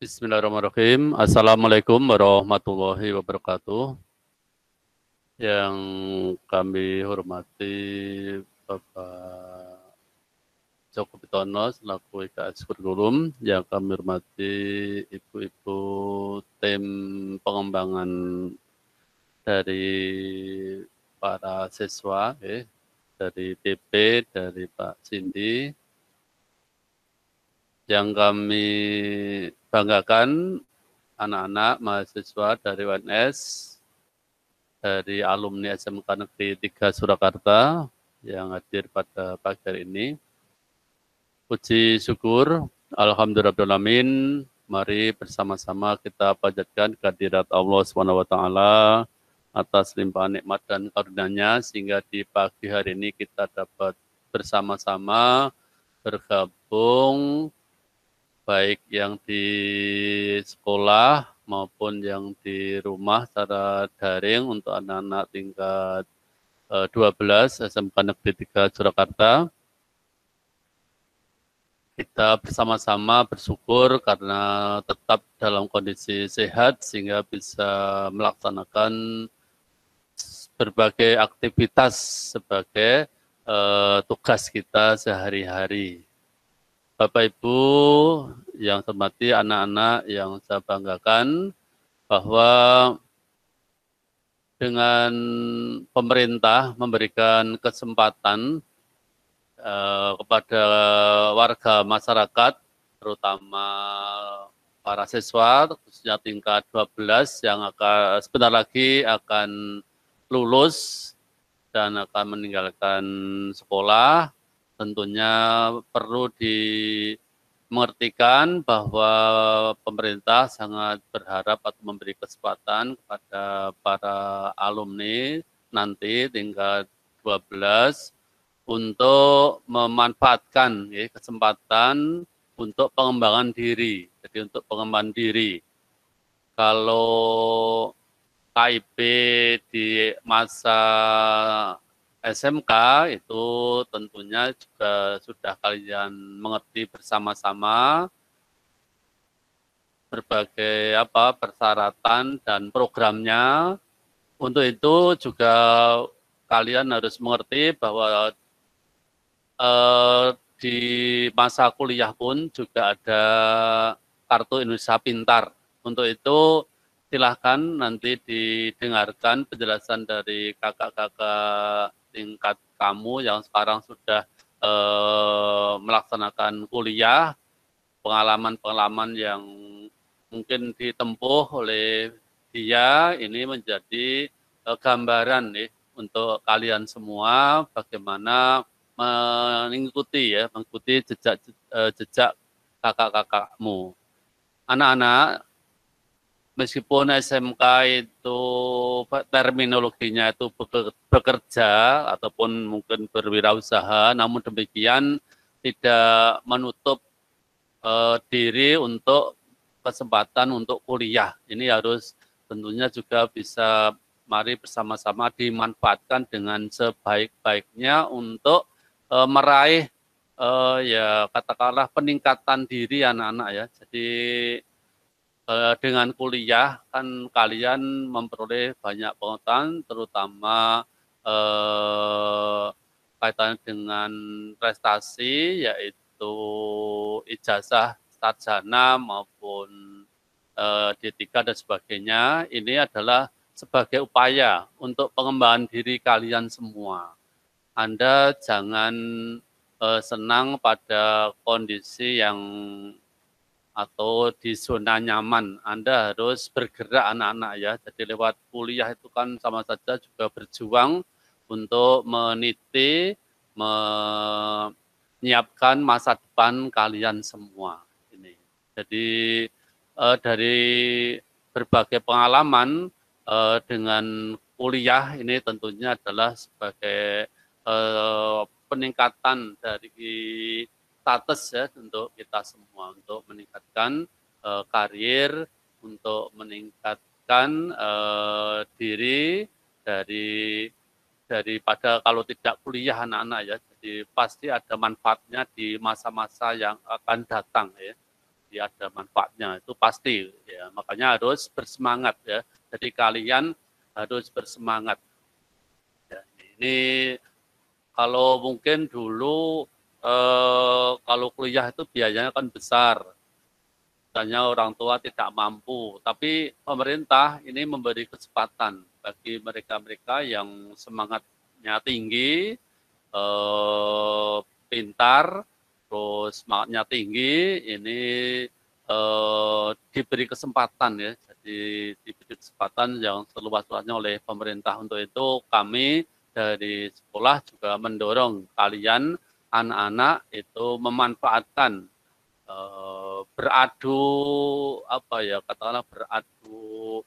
Bismillahirrahmanirrahim. Assalamualaikum warahmatullahi wabarakatuh. Yang kami hormati Bapak Joko Pitono selaku IKS Kurikulum, yang kami hormati Ibu-Ibu tim pengembangan dari para siswa, dari TP, dari Pak Cindy, yang kami banggakan anak-anak mahasiswa dari UNS, dari alumni SMK Negeri 3 Surakarta yang hadir pada pagi hari ini. Puji syukur, alhamdulillahirrahmanirrahim, mari bersama-sama kita panjatkan kehadirat Allah SWT atas limpahan nikmat dan karunia-Nya, sehingga di pagi hari ini kita dapat bersama-sama bergabung, baik yang di sekolah maupun yang di rumah secara daring untuk anak-anak tingkat 12 SMK Negeri 3 Surakarta. Kita bersama-sama bersyukur karena tetap dalam kondisi sehat sehingga bisa melaksanakan berbagai aktivitas sebagai tugas kita sehari-hari. Bapak Ibu yang saya hormati, anak-anak yang saya banggakan, bahwa dengan pemerintah memberikan kesempatan kepada warga masyarakat, terutama para siswa, khususnya tingkat 12 yang akan sebentar lagi akan lulus dan akan meninggalkan sekolah, tentunya perlu dimengertikan bahwa pemerintah sangat berharap atau memberi kesempatan kepada para alumni nanti tingkat 12 untuk memanfaatkan kesempatan untuk pengembangan diri. Jadi untuk pengembangan diri. Kalau KIP di masa SMK itu tentunya juga sudah kalian mengerti bersama-sama berbagai persyaratan dan programnya. Untuk itu juga kalian harus mengerti bahwa di masa kuliah pun juga ada kartu Indonesia Pintar. Untuk itu silahkan nanti didengarkan penjelasan dari kakak-kakak tingkat kamu yang sekarang sudah melaksanakan kuliah, pengalaman-pengalaman yang mungkin ditempuh oleh dia ini menjadi gambaran untuk kalian semua bagaimana mengikuti jejak kakak-kakakmu. Anak-anak, meskipun SMK itu terminologinya itu bekerja ataupun mungkin berwirausaha, namun demikian tidak menutup diri untuk kesempatan untuk kuliah. Ini harus tentunya juga bisa mari bersama-sama dimanfaatkan dengan sebaik-baiknya untuk meraih ya katakanlah peningkatan diri anak-anak ya. Jadi dengan kuliah kan kalian memperoleh banyak pengetahuan, terutama kaitannya dengan prestasi, yaitu ijazah sarjana maupun D3 dan sebagainya. Ini adalah sebagai upaya untuk pengembangan diri kalian semua. Anda jangan senang pada kondisi yang atau di zona nyaman. Anda harus bergerak anak-anak ya. Jadi lewat kuliah itu kan sama saja juga berjuang untuk meniti, menyiapkan masa depan kalian semua. Ini. Jadi dari berbagai pengalaman dengan kuliah ini tentunya adalah sebagai peningkatan dari status ya untuk kita semua, untuk meningkatkan karir, untuk meningkatkan diri daripada kalau tidak kuliah anak-anak ya. Jadi pasti ada manfaatnya di masa-masa yang akan datang ya. jadi ada manfaatnya, itu pasti ya. Makanya harus bersemangat ya. Jadi kalian harus bersemangat. Ya, ini kalau mungkin dulu kalau kuliah itu biayanya kan besar. Misalnya orang tua tidak mampu, tapi pemerintah ini memberi kesempatan bagi mereka-mereka yang semangatnya tinggi, pintar, terus semangatnya tinggi, ini diberi kesempatan ya, jadi diberi kesempatan yang seluas-luasnya oleh pemerintah. Untuk itu kami dari sekolah juga mendorong kalian anak-anak itu memanfaatkan beradu apa ya, katakanlah beradu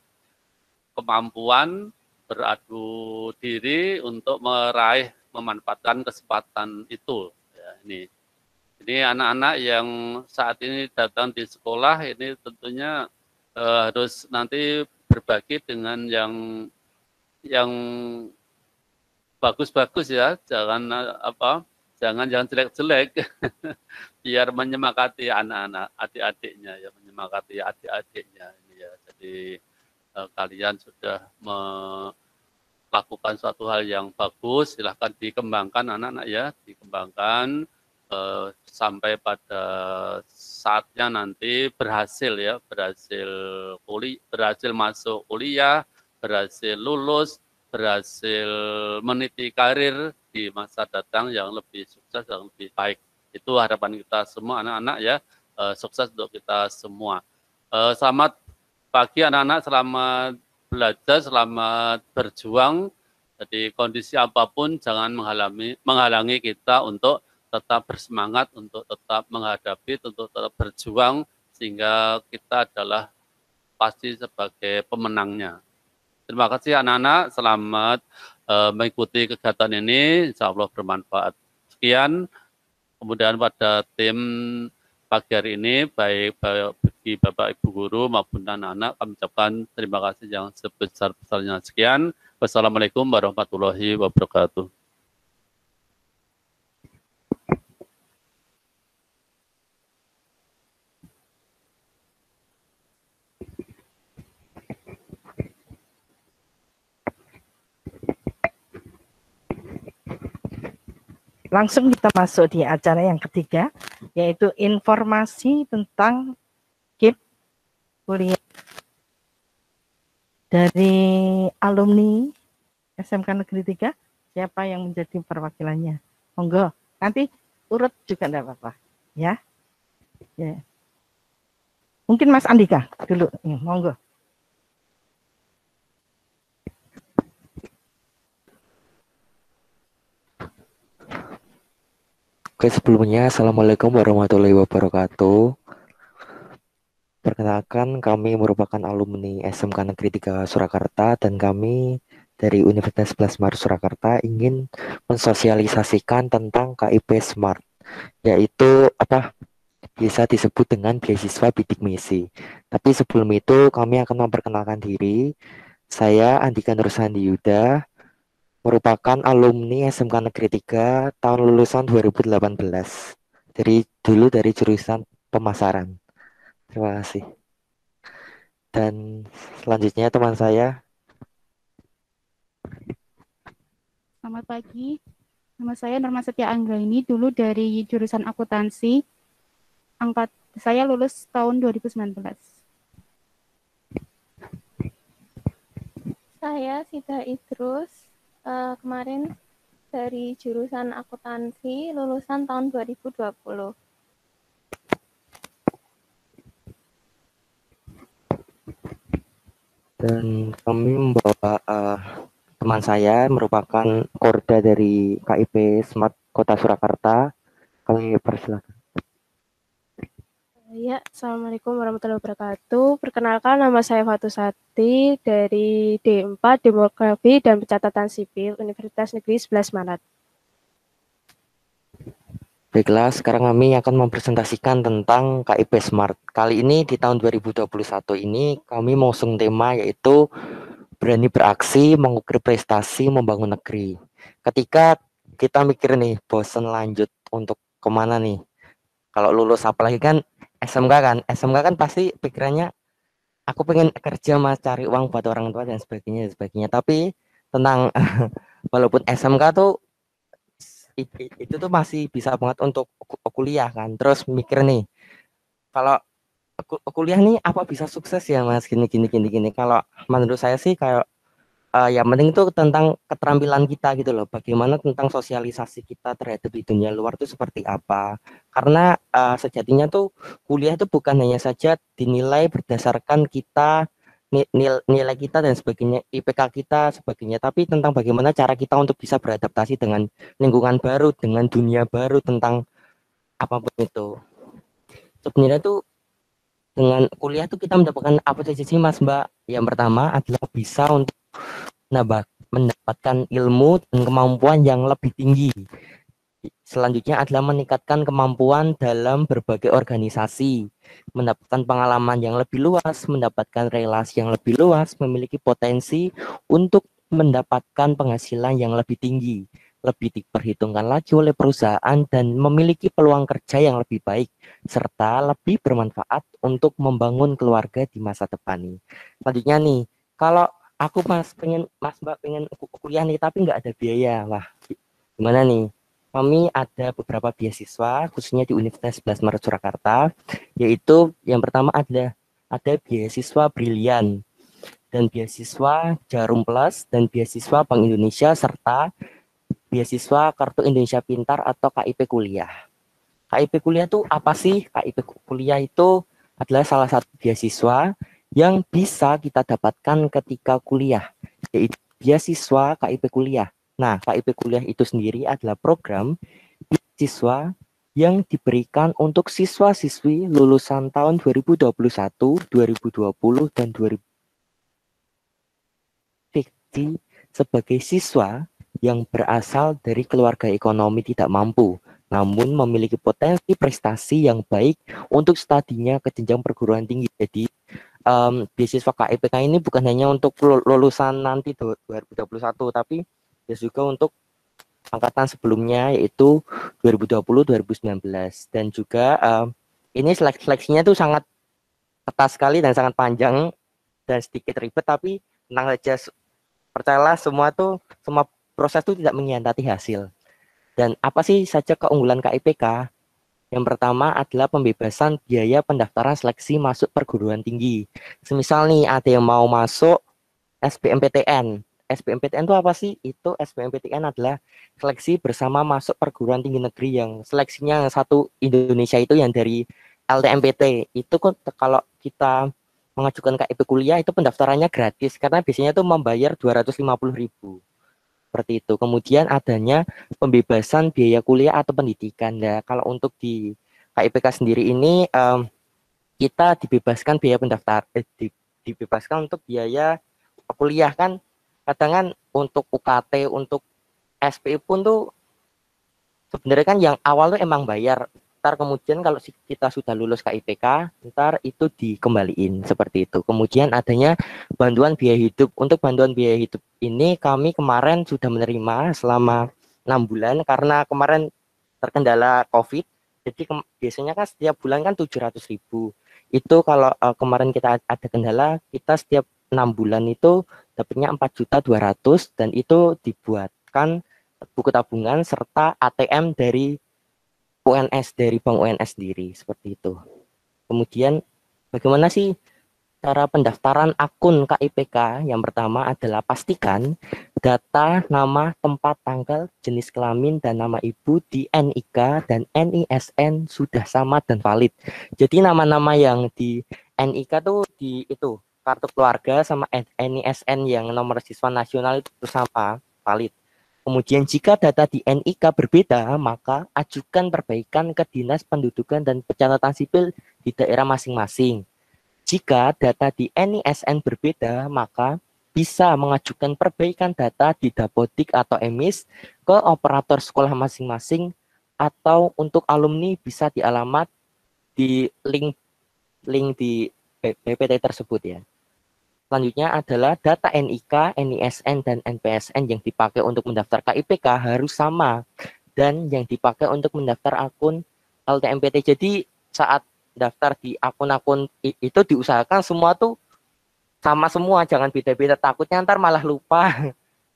kemampuan, beradu diri untuk meraih memanfaatkan kesempatan itu ya. Ini anak-anak yang saat ini datang di sekolah ini tentunya harus nanti berbagi dengan yang bagus-bagus ya, jangan jangan jelek-jelek. Biar menyemangati anak-anak, adik-adiknya ya, menyemangati adik-adiknya ini ya. Jadi kalian sudah melakukan suatu hal yang bagus, silahkan dikembangkan anak-anak ya, dikembangkan sampai pada saatnya nanti berhasil ya, berhasil masuk kuliah, berhasil lulus, berhasil meniti karir di masa datang yang lebih sukses, yang lebih baik. Itu harapan kita semua anak-anak ya, sukses untuk kita semua. Selamat pagi anak-anak, selamat belajar, selamat berjuang. Jadi kondisi apapun jangan menghalangi kita untuk tetap bersemangat, untuk tetap menghadapi, untuk tetap berjuang, sehingga kita adalah pasti sebagai pemenangnya. Terima kasih anak-anak, selamat mengikuti kegiatan ini, insya Allah bermanfaat. Sekian. Kemudian pada tim pagi hari ini, baik bagi Bapak Ibu Guru maupun anak-anak, kami ucapkan terima kasih yang sebesar-besarnya. Sekian. Wassalamualaikum warahmatullahi wabarakatuh. Langsung kita masuk di acara yang ketiga, yaitu informasi tentang KIP kuliah dari alumni SMK Negeri 3. Siapa yang menjadi perwakilannya? Monggo, nanti urut juga enggak apa-apa ya. Ya. Mungkin Mas Andika dulu, monggo. Oke, sebelumnya Assalamualaikum warahmatullahi wabarakatuh. Perkenalkan, kami merupakan alumni SMK Negeri 3 Surakarta dan kami dari Universitas 11 Maret Surakarta ingin mensosialisasikan tentang KIP Smart, yaitu bisa disebut dengan beasiswa bidik misi. Tapi sebelum itu kami akan memperkenalkan diri. Saya Andika Nursandi Yuda, merupakan alumni SMK Negeri 3 tahun lulusan 2018. Dari jurusan pemasaran. Terima kasih. Dan selanjutnya teman saya. Selamat pagi. Nama saya Norma Setia Anggraini, dulu dari jurusan akuntansi. Saya lulus tahun 2019. Saya Sida Idrus, kemarin dari jurusan akuntansi, lulusan tahun 2020. Dan kami membawa teman saya, merupakan Korda dari KIP Smart Kota Surakarta. Kami persilakan. Ya, Assalamualaikum warahmatullahi wabarakatuh. Perkenalkan, nama saya Fatusati dari D4 Demografi dan Pencatatan Sipil Universitas Negeri 11 Maret. Baiklah, sekarang kami akan mempresentasikan tentang KIP Smart. Kali ini di tahun 2021 ini kami mengusung tema yaitu berani beraksi, mengukir prestasi, membangun negeri. Ketika kita mikir nih, bosan lanjut untuk kemana nih? Kalau lulus apalagi kan SMK kan pasti pikirannya aku pengen kerja mas, cari uang buat orang tua dan sebagainya. Tapi tentang walaupun SMK tuh itu tuh masih bisa banget untuk kuliah kan. Terus mikir nih, kalau kuliah nih apa bisa sukses ya mas, gini. Kalau menurut saya sih kayak yang penting itu tentang keterampilan kita gitu loh. Bagaimana tentang sosialisasi kita terhadap di dunia luar itu seperti apa. Karena sejatinya tuh kuliah itu bukan hanya saja dinilai berdasarkan kita nilai kita dan sebagainya, IPK kita sebagainya, tapi tentang bagaimana cara kita untuk bisa beradaptasi dengan lingkungan baru, dengan dunia baru, tentang apapun itu. Sebenarnya tuh dengan kuliah tuh kita mendapatkan apa saja sih mas Mbak? Yang pertama adalah bisa untuk mendapatkan ilmu dan kemampuan yang lebih tinggi. Selanjutnya adalah meningkatkan kemampuan dalam berbagai organisasi, mendapatkan pengalaman yang lebih luas, mendapatkan relasi yang lebih luas, memiliki potensi untuk mendapatkan penghasilan yang lebih tinggi, lebih diperhitungkan lagi oleh perusahaan dan memiliki peluang kerja yang lebih baik, serta lebih bermanfaat untuk membangun keluarga di masa depan nih. Selanjutnya nih, kalau aku mas Mbak pengen kuliah nih tapi nggak ada biaya, wah gimana nih? Kami ada beberapa beasiswa khususnya di Universitas 11 Maret Surakarta, yaitu yang pertama ada beasiswa Brilian dan beasiswa Jarum Plus dan beasiswa Bank Indonesia serta beasiswa Kartu Indonesia Pintar atau KIP Kuliah. KIP Kuliah itu apa sih? KIP Kuliah itu adalah salah satu beasiswa yang bisa kita dapatkan ketika kuliah, yaitu beasiswa KIP Kuliah. Nah, KIP Kuliah itu sendiri adalah program beasiswa yang diberikan untuk siswa-siswi lulusan tahun 2021, 2020, dan 2020 sebagai siswa yang berasal dari keluarga ekonomi tidak mampu, namun memiliki potensi prestasi yang baik untuk studinya ke jenjang perguruan tinggi. Jadi beasiswa KIPK ini bukan hanya untuk lulusan nanti 2021, tapi juga untuk angkatan sebelumnya yaitu 2020-2019 dan juga ini seleksinya tuh sangat ketat sekali dan sangat panjang dan sedikit ribet, tapi tenang saja, percayalah semua proses itu tidak mengkhianati hasil. Dan apa sih saja keunggulan KIPK? Yang pertama adalah pembebasan biaya pendaftaran seleksi masuk perguruan tinggi. Semisal nih ada yang mau masuk SBMPTN. SBMPTN itu apa sih? Itu SBMPTN adalah seleksi bersama masuk perguruan tinggi negeri yang seleksinya satu Indonesia itu yang dari LTMPT. Itu kalau kita mengajukan KIP kuliah itu pendaftarannya gratis karena biasanya itu membayar 250.000. Seperti itu. Kemudian adanya pembebasan biaya kuliah atau pendidikan. Nah, kalau untuk di KIPK sendiri ini kita dibebaskan biaya dibebaskan untuk biaya kuliah kan. Kadang kan untuk UKT, untuk SPI pun tuh sebenarnya kan yang awal tuh emang bayar. Ntar kemudian kalau kita sudah lulus KIPK, ntar itu dikembaliin seperti itu. Kemudian adanya bantuan biaya hidup. Untuk bantuan biaya hidup ini kami kemarin sudah menerima selama 6 bulan karena kemarin terkendala COVID. Jadi biasanya kan setiap bulan kan 700.000. Itu kalau kemarin kita ada kendala, kita setiap 6 bulan itu dapatnya 4.200.000 dan itu dibuatkan buku tabungan serta ATM dari UNS, dari Bank UNS sendiri, seperti itu. Kemudian bagaimana sih cara pendaftaran akun KIPK? Yang pertama adalah pastikan data nama, tempat, tanggal, jenis kelamin, dan nama ibu di NIK dan NISN sudah sama dan valid. Jadi nama-nama yang di NIK tuh di itu kartu keluarga sama NISN yang nomor siswa nasional itu sama valid. Kemudian jika data di NIK berbeda, maka ajukan perbaikan ke Dinas Pendudukan dan Pencatatan Sipil di daerah masing-masing. Jika data di NISN berbeda, maka bisa mengajukan perbaikan data di Dapodik atau EMIS ke operator sekolah masing-masing atau untuk alumni bisa di alamat di link di PPT tersebut ya. Selanjutnya adalah data NIK, NISN, dan NPSN yang dipakai untuk mendaftar KIPK harus sama dan yang dipakai untuk mendaftar akun LTMPT. Jadi saat daftar di akun-akun itu diusahakan semua tuh sama semua, jangan beda-beda, takutnya ntar malah lupa.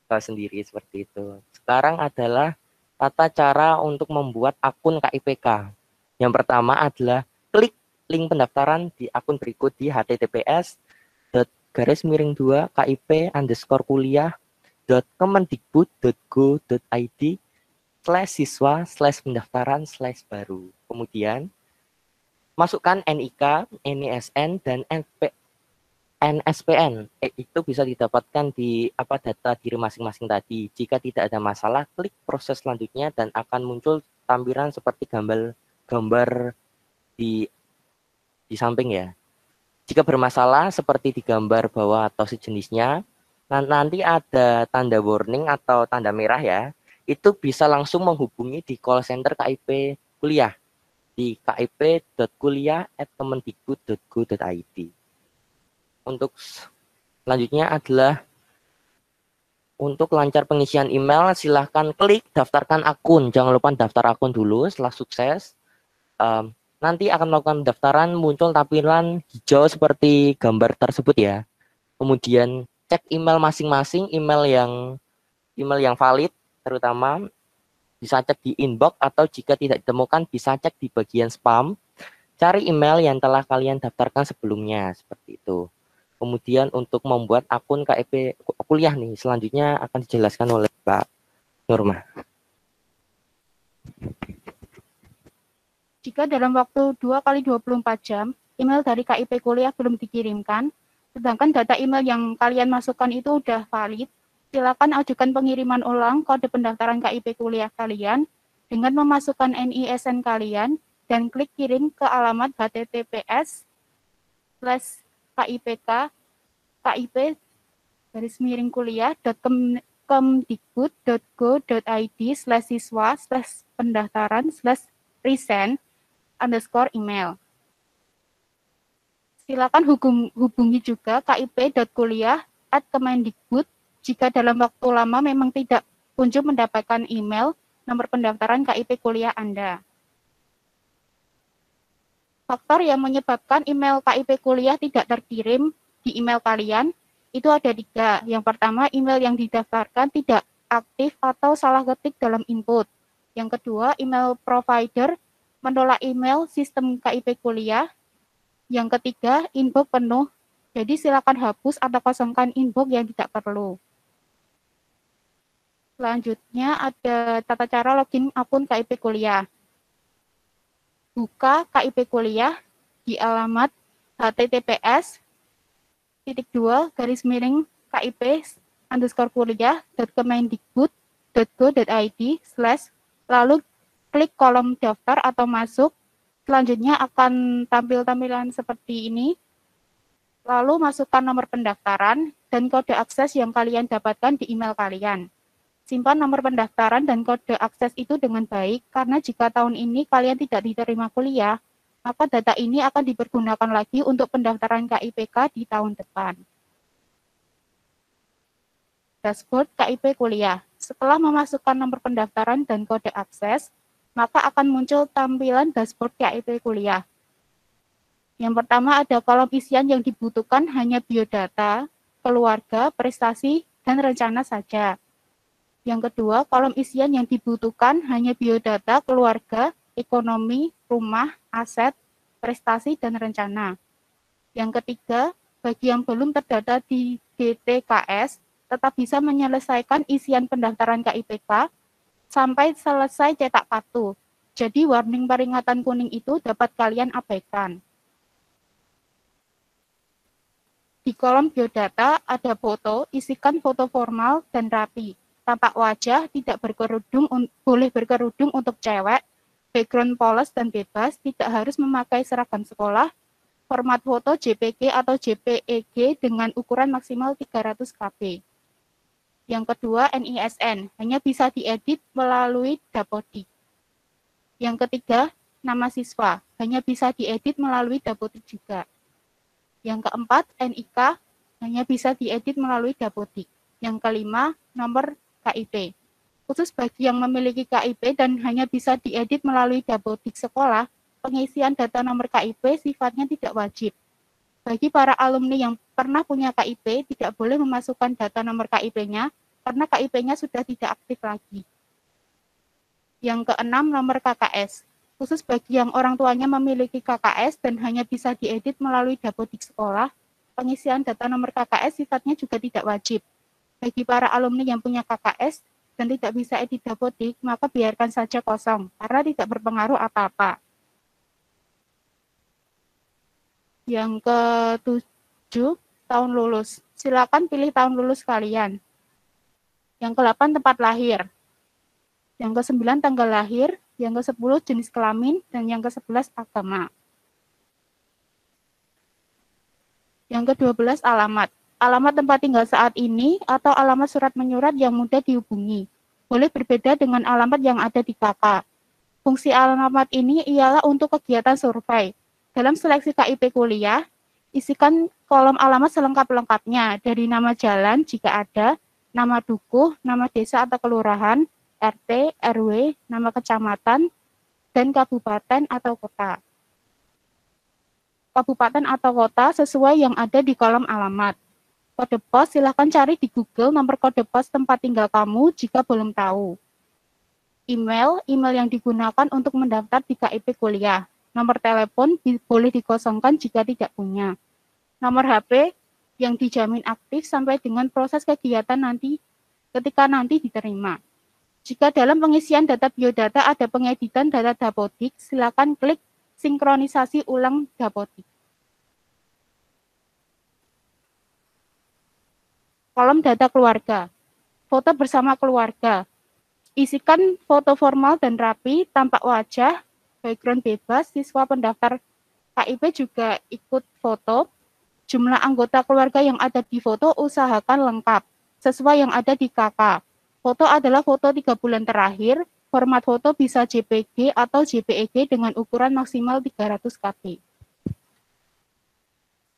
Tahu sendiri seperti itu. Sekarang adalah tata cara untuk membuat akun KIPK. Yang pertama adalah klik link pendaftaran di akun berikut di https://kip_kuliah.kemendikbud.go.id/siswa/pendaftaran/baru. Kemudian masukkan NIK, NISN, dan NSPN. Itu bisa didapatkan di data diri masing-masing tadi. Jika tidak ada masalah, klik proses selanjutnya dan akan muncul tampilan seperti gambar di samping ya. Jika bermasalah seperti di gambar bawah atau sejenisnya, nanti ada tanda warning atau tanda merah ya. Itu bisa langsung menghubungi di call center KIP Kuliah di kip.kuliah@kemendikbud.go.id. Untuk selanjutnya adalah untuk lancar pengisian email, silahkan klik daftarkan akun. Jangan lupa daftar akun dulu. Setelah sukses, nanti akan melakukan pendaftaran, muncul tampilan hijau seperti gambar tersebut ya. Kemudian cek email masing-masing, email yang valid, terutama bisa cek di inbox atau jika tidak ditemukan bisa cek di bagian spam. Cari email yang telah kalian daftarkan sebelumnya, seperti itu. Kemudian untuk membuat akun KIP Kuliah nih, selanjutnya akan dijelaskan oleh Mbak Nurma. Jika dalam waktu 2 kali 24 jam, email dari KIP Kuliah belum dikirimkan, sedangkan data email yang kalian masukkan itu udah valid, silakan ajukan pengiriman ulang kode pendaftaran KIP Kuliah kalian dengan memasukkan NISN kalian dan klik kirim ke alamat https://kip.kuliah.kemdikbud.go.id/siswa/pendaftaran/recent_email. Silakan hubungi juga kip.kuliah@kemendikbud jika dalam waktu lama memang tidak kunjung mendapatkan email nomor pendaftaran KIP Kuliah Anda. Faktor yang menyebabkan email KIP Kuliah tidak terkirim di email kalian itu ada 3. Yang pertama, email yang didaftarkan tidak aktif atau salah ketik dalam input. Yang kedua, email provider menolak email sistem KIP Kuliah. Yang ketiga, inbox penuh. Jadi silakan hapus atau kosongkan inbox yang tidak perlu. Selanjutnya ada tata cara login akun KIP Kuliah. Buka KIP Kuliah di alamat https://kip_kuliah.kemendikbud.go.id/ lalu klik kolom daftar atau masuk. Selanjutnya akan tampil tampilan seperti ini. Lalu masukkan nomor pendaftaran dan kode akses yang kalian dapatkan di email kalian. Simpan nomor pendaftaran dan kode akses itu dengan baik, karena jika tahun ini kalian tidak diterima kuliah, maka data ini akan dipergunakan lagi untuk pendaftaran KIPK di tahun depan. Dashboard KIP Kuliah. Setelah memasukkan nomor pendaftaran dan kode akses, maka akan muncul tampilan dashboard KIP Kuliah. Yang pertama ada kolom isian yang dibutuhkan hanya biodata, keluarga, prestasi, dan rencana saja. Yang kedua, kolom isian yang dibutuhkan hanya biodata, keluarga, ekonomi, rumah, aset, prestasi, dan rencana. Yang ketiga, bagi yang belum terdata di DTKS, tetap bisa menyelesaikan isian pendaftaran KIPK sampai selesai cetak kartu. Jadi warning peringatan kuning itu dapat kalian abaikan. Di kolom biodata ada foto, isikan foto formal dan rapi. Tampak wajah, tidak berkerudung, boleh berkerudung untuk cewek, background polos dan bebas, tidak harus memakai seragam sekolah, format foto JPG atau JPEG dengan ukuran maksimal 300 KB. Yang kedua, NISN, hanya bisa diedit melalui Dapodik. Yang ketiga, nama siswa, hanya bisa diedit melalui Dapodik juga. Yang keempat, NIK, hanya bisa diedit melalui Dapodik. Yang kelima, nomor KIP. Khusus bagi yang memiliki KIP dan hanya bisa diedit melalui Dapodik sekolah, pengisian data nomor KIP sifatnya tidak wajib. Bagi para alumni yang pernah punya KIP, tidak boleh memasukkan data nomor KIP-nya karena KIP-nya sudah tidak aktif lagi. Yang keenam, nomor KKS. Khusus bagi yang orang tuanya memiliki KKS dan hanya bisa diedit melalui dapodik sekolah, pengisian data nomor KKS sifatnya juga tidak wajib. Bagi para alumni yang punya KKS dan tidak bisa edit dapodik, maka biarkan saja kosong, karena tidak berpengaruh apa-apa. Yang ke-7, tahun lulus. Silakan pilih tahun lulus kalian. Yang ke-8, tempat lahir. Yang ke-9, tanggal lahir. Yang ke-10, jenis kelamin. Dan yang ke-11, agama. Yang ke-12, alamat. Alamat tempat tinggal saat ini atau alamat surat menyurat yang mudah dihubungi. Boleh berbeda dengan alamat yang ada di KK. Fungsi alamat ini ialah untuk kegiatan survei. Dalam seleksi KIP kuliah, isikan kolom alamat selengkap-lengkapnya dari nama jalan jika ada, nama dukuh, nama desa atau kelurahan, RT, RW, nama kecamatan, dan kabupaten atau kota. Kabupaten atau kota sesuai yang ada di kolom alamat. Kode pos silakan cari di Google nomor kode pos tempat tinggal kamu jika belum tahu. Email yang digunakan untuk mendaftar di KIP kuliah. Nomor telepon boleh dikosongkan jika tidak punya. Nomor HP yang dijamin aktif sampai dengan proses kegiatan nanti ketika nanti diterima. Jika dalam pengisian data biodata ada pengeditan data dapodik, silakan klik sinkronisasi ulang dapodik. Kolom data keluarga. Foto bersama keluarga. Isikan foto formal dan rapi, tampak wajah, background bebas, siswa pendaftar KIP juga ikut foto. Jumlah anggota keluarga yang ada di foto usahakan lengkap, sesuai yang ada di KK. Foto adalah foto 3 bulan terakhir, format foto bisa JPG atau JPEG dengan ukuran maksimal 300 KB.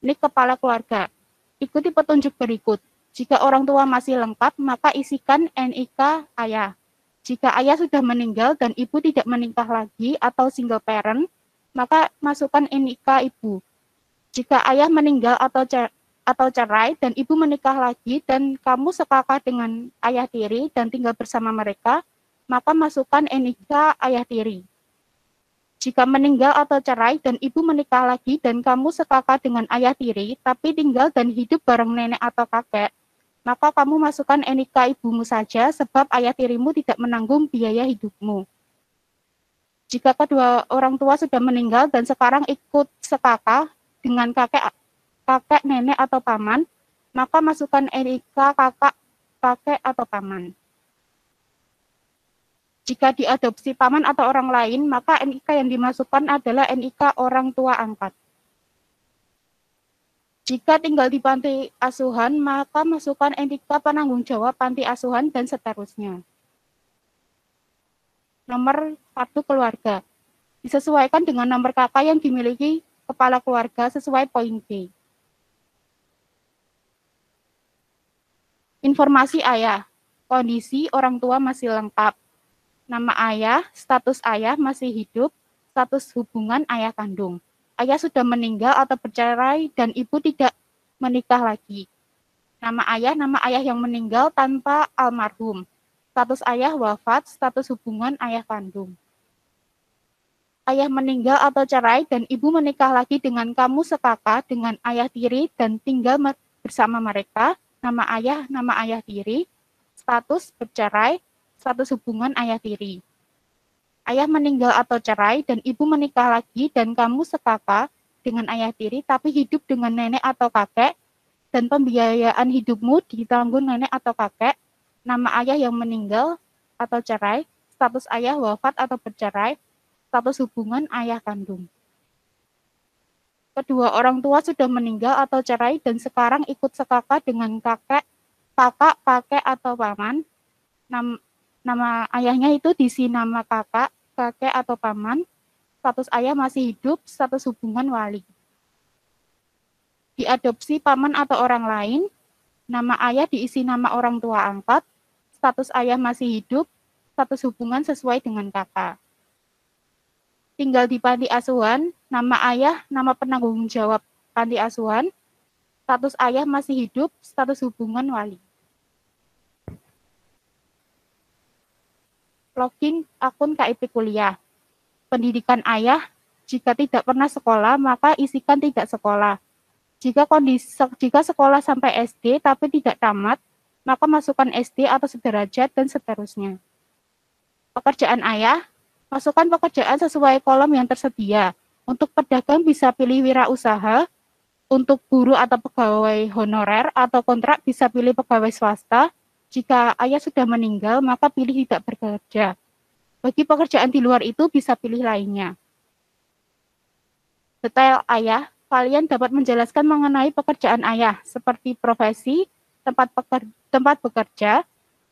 Nik kepala keluarga. Ikuti petunjuk berikut. Jika orang tua masih lengkap, maka isikan NIK ayah. Jika ayah sudah meninggal dan ibu tidak menikah lagi atau single parent, maka masukkan NIK ibu. Jika ayah meninggal atau cerai dan ibu menikah lagi dan kamu sekakak dengan ayah tiri dan tinggal bersama mereka, maka masukkan NIK ayah tiri. Jika meninggal atau cerai dan ibu menikah lagi dan kamu sekakak dengan ayah tiri, tapi tinggal dan hidup bareng nenek atau kakek, maka kamu masukkan NIK ibumu saja sebab ayah tirimu tidak menanggung biaya hidupmu. Jika kedua orang tua sudah meninggal dan sekarang ikut sekakak dengan kakek, nenek atau paman, maka masukkan NIK kakek atau paman. Jika diadopsi paman atau orang lain, maka NIK yang dimasukkan adalah NIK orang tua angkat. Jika tinggal di panti asuhan, maka masukkan NIK penanggung jawab panti asuhan dan seterusnya. Nomor kartu keluarga. Disesuaikan dengan nomor KK yang dimiliki kepala keluarga sesuai poin B. Informasi ayah. Kondisi orang tua masih lengkap. Nama ayah, status ayah masih hidup, status hubungan ayah kandung. Ayah sudah meninggal atau bercerai dan ibu tidak menikah lagi. Nama ayah yang meninggal tanpa almarhum. Status ayah wafat, status hubungan ayah kandung. Ayah meninggal atau cerai dan ibu menikah lagi dengan kamu sekakak dengan ayah tiri dan tinggal bersama mereka. Nama ayah tiri, status bercerai, status hubungan ayah tiri. Ayah meninggal atau cerai dan ibu menikah lagi dan kamu sekakak dengan ayah tiri tapi hidup dengan nenek atau kakek dan pembiayaan hidupmu ditanggung nenek atau kakek. Nama ayah yang meninggal atau cerai, status ayah wafat atau bercerai, status hubungan ayah kandung. Kedua orang tua sudah meninggal atau cerai dan sekarang ikut sekakak dengan kakek atau paman. Nama ayahnya itu diisi nama kakek atau paman, status ayah masih hidup, status hubungan wali. Diadopsi paman atau orang lain, nama ayah diisi nama orang tua angkat, status ayah masih hidup, status hubungan sesuai dengan kakak. tinggal di panti asuhan, nama ayah, nama penanggung jawab panti asuhan, status ayah masih hidup, status hubungan wali. Login akun KIP kuliah. Pendidikan ayah, jika tidak pernah sekolah, maka isikan tidak sekolah. Jika sekolah sampai SD tapi tidak tamat, maka masukkan SD atau sederajat dan seterusnya. Pekerjaan ayah, masukkan pekerjaan sesuai kolom yang tersedia. Untuk pedagang bisa pilih wirausaha, untuk guru atau pegawai honorer atau kontrak bisa pilih pegawai swasta. Jika ayah sudah meninggal, maka pilih tidak bekerja. Bagi pekerjaan di luar itu bisa pilih lainnya. Detail ayah, kalian dapat menjelaskan mengenai pekerjaan ayah, seperti profesi, tempat bekerja,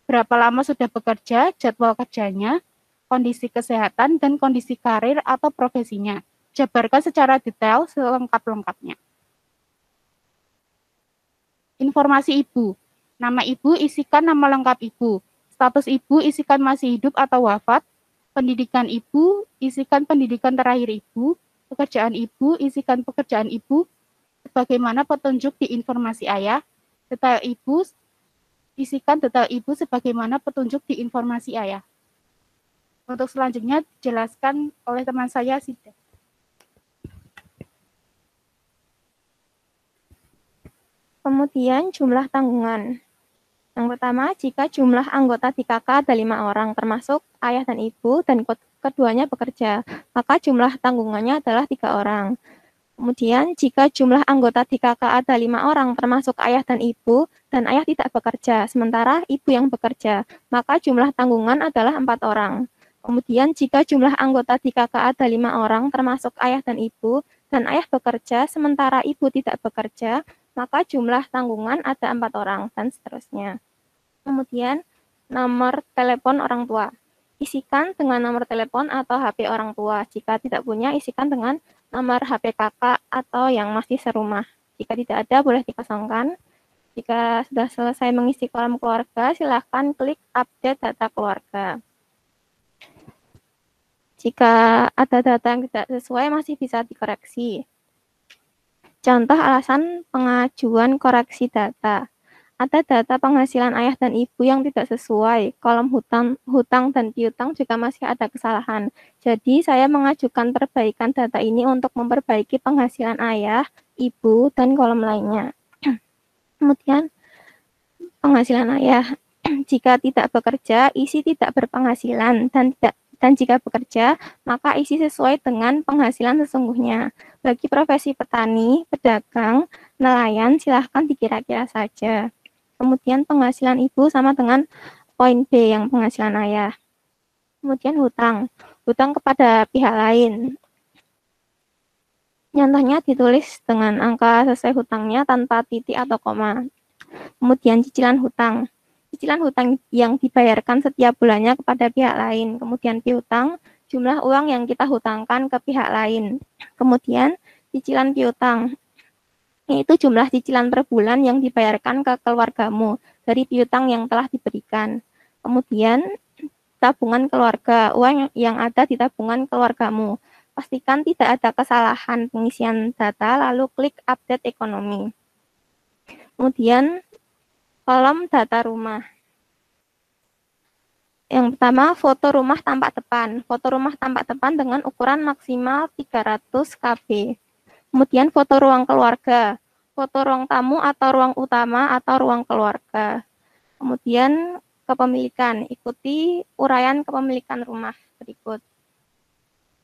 berapa lama sudah bekerja, jadwal kerjanya, kondisi kesehatan, dan kondisi karir atau profesinya. Jabarkan secara detail selengkap-lengkapnya. Informasi ibu. Nama ibu, isikan nama lengkap ibu. Status ibu, isikan masih hidup atau wafat. Pendidikan ibu, isikan pendidikan terakhir ibu. Pekerjaan ibu, isikan pekerjaan ibu. Sebagaimana petunjuk di informasi ayah. Detail ibu, isikan detail ibu sebagaimana petunjuk di informasi ayah. Untuk selanjutnya dijelaskan oleh teman saya, Sida. Kemudian jumlah tanggungan. Yang pertama, jika jumlah anggota di KK ada 5 orang, termasuk ayah dan ibu, dan keduanya bekerja, maka jumlah tanggungannya adalah 3 orang. Kemudian, jika jumlah anggota di KK ada 5 orang, termasuk ayah dan ayah tidak bekerja, sementara ibu yang bekerja, maka jumlah tanggungan adalah 4 orang. Kemudian, jika jumlah anggota di KK ada 5 orang, termasuk ayah dan ayah bekerja, sementara ibu tidak bekerja, maka jumlah tanggungan ada 4 orang, dan seterusnya. Kemudian, nomor telepon orang tua. Isikan dengan nomor telepon atau HP orang tua. Jika tidak punya, isikan dengan nomor HP kakak atau yang masih serumah. Jika tidak ada, boleh dikosongkan. Jika sudah selesai mengisi kolom keluarga, silahkan klik update data keluarga. Jika ada data yang tidak sesuai, masih bisa dikoreksi. Contoh alasan pengajuan koreksi data. Ada data penghasilan ayah dan ibu yang tidak sesuai. Kolom hutang dan piutang juga masih ada kesalahan. Jadi saya mengajukan perbaikan data ini untuk memperbaiki penghasilan ayah, ibu, dan kolom lainnya. Kemudian penghasilan ayah. Jika tidak bekerja, isi tidak berpenghasilan, dan jika bekerja, maka isi sesuai dengan penghasilan sesungguhnya. Bagi profesi petani, pedagang, nelayan, silahkan dikira-kira saja. Kemudian penghasilan ibu sama dengan poin B yang penghasilan ayah. Kemudian hutang kepada pihak lain. Contohnya ditulis dengan angka sesuai hutangnya tanpa titik atau koma. Kemudian cicilan hutang yang dibayarkan setiap bulannya kepada pihak lain. Kemudian piutang, jumlah uang yang kita hutangkan ke pihak lain. Kemudian cicilan piutang, yaitu jumlah cicilan per bulan yang dibayarkan ke keluargamu dari piutang yang telah diberikan. Kemudian tabungan keluarga, uang yang ada di tabungan keluargamu. Pastikan tidak ada kesalahan pengisian data, lalu klik update ekonomi. Kemudian kolom data rumah. Yang pertama, foto rumah tampak depan. Foto rumah tampak depan dengan ukuran maksimal 300 KB. Kemudian foto ruang keluarga, foto ruang tamu atau ruang utama atau ruang keluarga. Kemudian kepemilikan, ikuti uraian kepemilikan rumah berikut.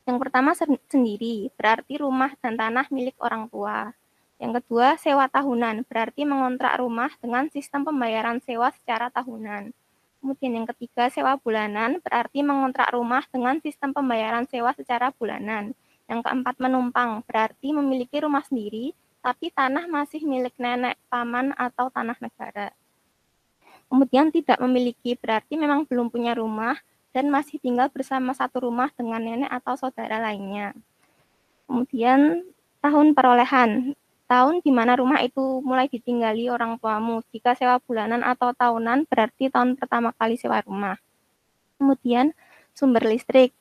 Yang pertama sendiri, berarti rumah dan tanah milik orang tua. Yang kedua, sewa tahunan, berarti mengontrak rumah dengan sistem pembayaran sewa secara tahunan. Kemudian yang ketiga, sewa bulanan, berarti mengontrak rumah dengan sistem pembayaran sewa secara bulanan. Yang keempat, menumpang, berarti memiliki rumah sendiri, tapi tanah masih milik nenek, paman, atau tanah negara. Kemudian tidak memiliki, berarti memang belum punya rumah, dan masih tinggal bersama satu rumah dengan nenek atau saudara lainnya. Kemudian tahun perolehan, tahun di mana rumah itu mulai ditinggali orang tuamu. Jika sewa bulanan atau tahunan, berarti tahun pertama kali sewa rumah. Kemudian sumber listrik,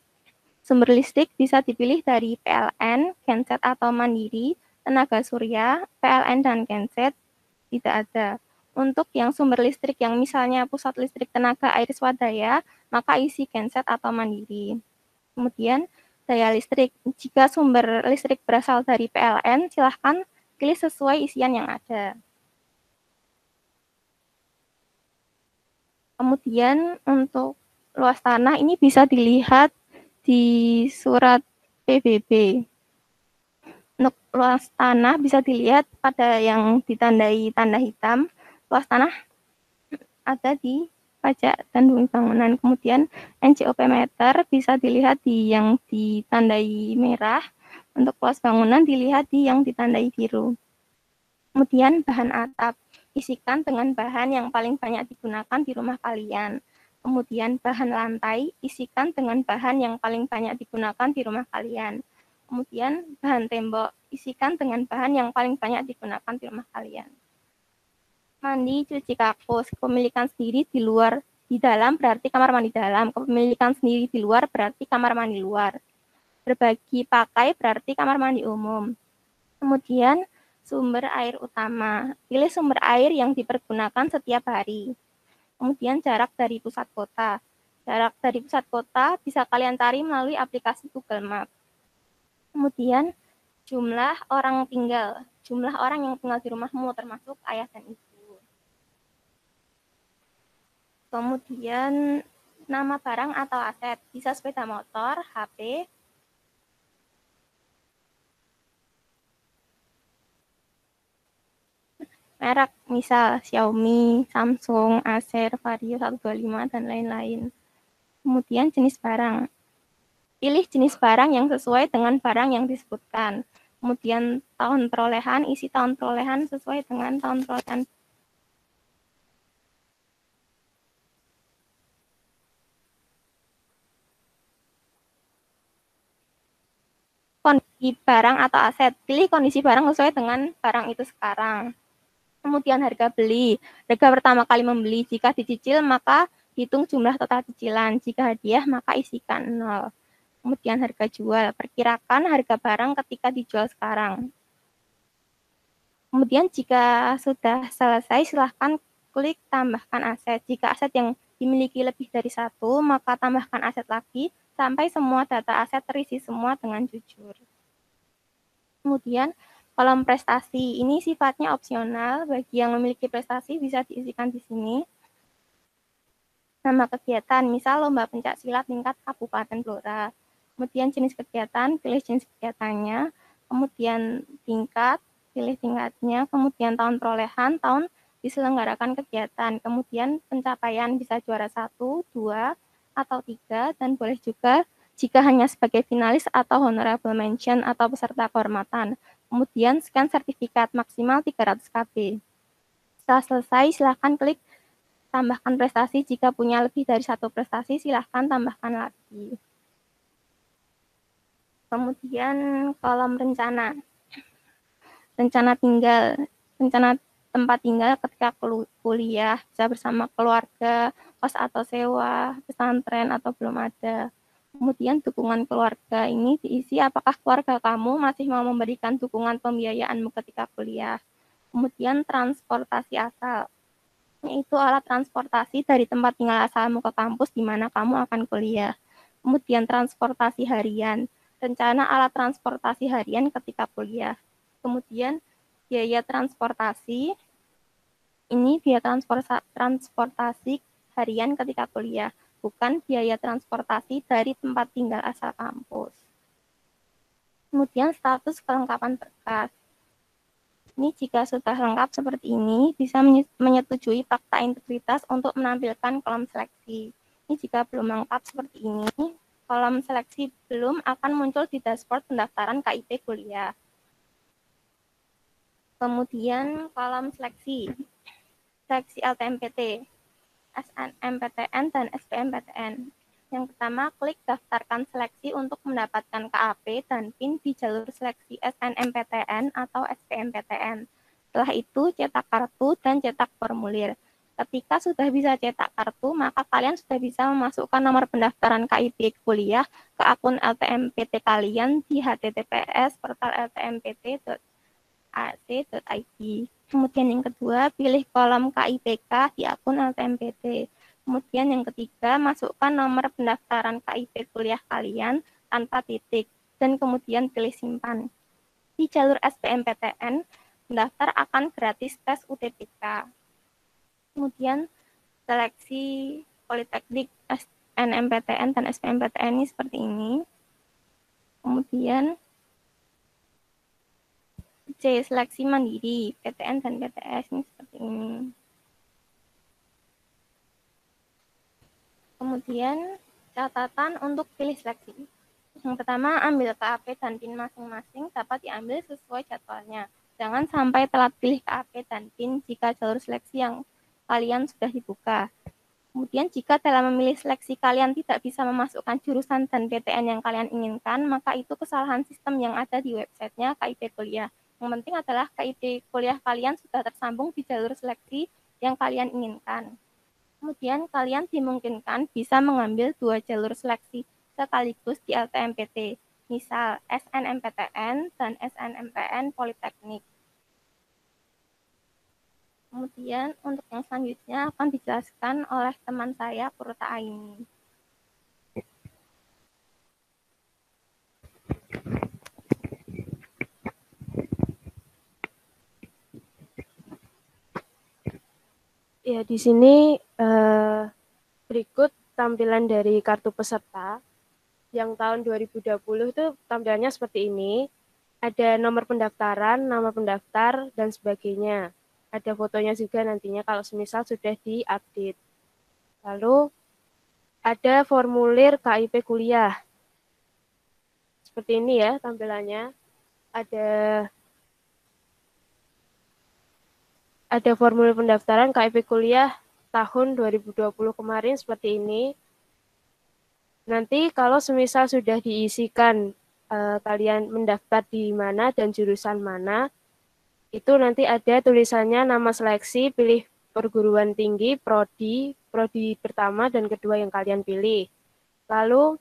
Sumber listrik bisa dipilih dari PLN, genset atau mandiri, tenaga surya, PLN dan genset tidak ada. Untuk yang sumber listrik yang misalnya pusat listrik tenaga air swadaya, maka isi genset atau mandiri. Kemudian daya listrik. Jika sumber listrik berasal dari PLN, silahkan pilih sesuai isian yang ada. Kemudian untuk luas tanah ini bisa dilihat di surat PBB. Untuk luas tanah bisa dilihat pada yang ditandai tanda hitam. Luas tanah ada di pajak dan bumi bangunan. Kemudian NJOP meter bisa dilihat di yang ditandai merah. Untuk luas bangunan dilihat di yang ditandai biru. Kemudian bahan atap. Isikan dengan bahan yang paling banyak digunakan di rumah kalian. Kemudian bahan lantai, isikan dengan bahan yang paling banyak digunakan di rumah kalian. Kemudian bahan tembok, isikan dengan bahan yang paling banyak digunakan di rumah kalian. Mandi, cuci kakus, kepemilikan sendiri di luar, di dalam berarti kamar mandi dalam, kepemilikan sendiri di luar berarti kamar mandi luar. Berbagi pakai berarti kamar mandi umum. Kemudian sumber air utama, pilih sumber air yang dipergunakan setiap hari. Kemudian jarak dari pusat kota. Jarak dari pusat kota bisa kalian cari melalui aplikasi Google Maps. Kemudian jumlah orang tinggal. Jumlah orang yang tinggal di rumahmu termasuk ayah dan ibu. Kemudian nama barang atau aset. Bisa sepeda motor, HP, merek misal Xiaomi, Samsung, Acer, Vario 125 dan lain-lain. Kemudian jenis barang. Pilih jenis barang yang sesuai dengan barang yang disebutkan. Kemudian tahun perolehan, isi tahun perolehan sesuai dengan tahun perolehan. Kondisi barang atau aset. Pilih kondisi barang sesuai dengan barang itu sekarang. Kemudian harga beli. Harga pertama kali membeli, jika dicicil maka hitung jumlah total cicilan. Jika hadiah maka isikan 0. Kemudian harga jual. Perkirakan harga barang ketika dijual sekarang. Kemudian jika sudah selesai silahkan klik tambahkan aset. Jika aset yang dimiliki lebih dari 1 maka tambahkan aset lagi sampai semua data aset terisi semua dengan jujur. Kemudian kolom prestasi ini sifatnya opsional, bagi yang memiliki prestasi bisa diisikan di sini. Nama kegiatan, misal lomba pencak silat tingkat Kabupaten Blora. Kemudian jenis kegiatan, pilih jenis kegiatannya. Kemudian tingkat, pilih tingkatnya. Kemudian tahun perolehan, tahun diselenggarakan kegiatan. Kemudian pencapaian bisa juara 1, 2, atau 3, dan boleh juga jika hanya sebagai finalis atau honorable mention atau peserta kehormatan. Kemudian scan sertifikat maksimal 300 KB. Setelah selesai, silahkan klik tambahkan prestasi. Jika punya lebih dari 1 prestasi, silahkan tambahkan lagi. Kemudian kolom rencana. Rencana tinggal, rencana tempat tinggal ketika kuliah, bisa bersama keluarga, kos atau sewa, pesantren atau belum ada. Kemudian dukungan keluarga ini diisi apakah keluarga kamu masih mau memberikan dukungan pembiayaanmu ketika kuliah. Kemudian transportasi asal, yaitu alat transportasi dari tempat tinggal asalmu ke kampus di mana kamu akan kuliah. Kemudian transportasi harian, rencana alat transportasi harian ketika kuliah. Kemudian biaya transportasi, ini biaya transportasi harian ketika kuliah, bukan biaya transportasi dari tempat tinggal asal kampus. Kemudian status kelengkapan berkas. Ini jika sudah lengkap seperti ini, bisa menyetujui fakta integritas untuk menampilkan kolom seleksi. Ini jika belum lengkap seperti ini, kolom seleksi belum akan muncul di dashboard pendaftaran KIP kuliah. Kemudian kolom seleksi LTMPT, SNMPTN, dan SBMPTN. Yang pertama, klik daftarkan seleksi untuk mendapatkan KAP dan PIN di jalur seleksi SNMPTN atau SBMPTN. Setelah itu, cetak kartu dan cetak formulir. Ketika sudah bisa cetak kartu, maka kalian sudah bisa memasukkan nomor pendaftaran KIP kuliah ke akun LTMPT kalian di https://ltmpt.ac.id. Kemudian yang kedua, pilih kolom KIPK di akun LTMPT. Kemudian yang ketiga, masukkan nomor pendaftaran KIP kuliah kalian tanpa titik, dan kemudian pilih simpan. Di jalur SBMPTN, pendaftar akan gratis tes UTBK. Kemudian seleksi Politeknik, SNMPTN, dan SBMPTN ini seperti ini. Kemudian C, seleksi mandiri, PTN dan PTS ini seperti ini. Kemudian catatan untuk pilih seleksi. Yang pertama, ambil KAP dan PIN masing-masing dapat diambil sesuai jadwalnya. Jangan sampai telat pilih KAP dan PIN jika jalur seleksi yang kalian sudah dibuka. Kemudian jika dalam memilih seleksi kalian tidak bisa memasukkan jurusan dan PTN yang kalian inginkan, maka itu kesalahan sistem yang ada di websitenya KIP Kuliah. Yang penting adalah KIP Kuliah kalian sudah tersambung di jalur seleksi yang kalian inginkan. Kemudian kalian dimungkinkan bisa mengambil 2 jalur seleksi sekaligus di LTMPT, misal SNMPTN dan SNMPN Politeknik. Kemudian untuk yang selanjutnya akan dijelaskan oleh teman saya, Purta Aini. Ya, di sini berikut tampilan dari kartu peserta. Yang tahun 2020 itu tampilannya seperti ini. Ada nomor pendaftaran, nama pendaftar, dan sebagainya. Ada fotonya juga nantinya kalau semisal sudah diupdate. Lalu ada formulir KIP kuliah. Seperti ini ya tampilannya. Ada formulir pendaftaran KIP kuliah tahun 2020 kemarin seperti ini. Nanti kalau semisal sudah diisikan kalian mendaftar di mana dan jurusan mana, itu nanti ada tulisannya nama seleksi, pilih perguruan tinggi, prodi pertama dan kedua yang kalian pilih. Lalu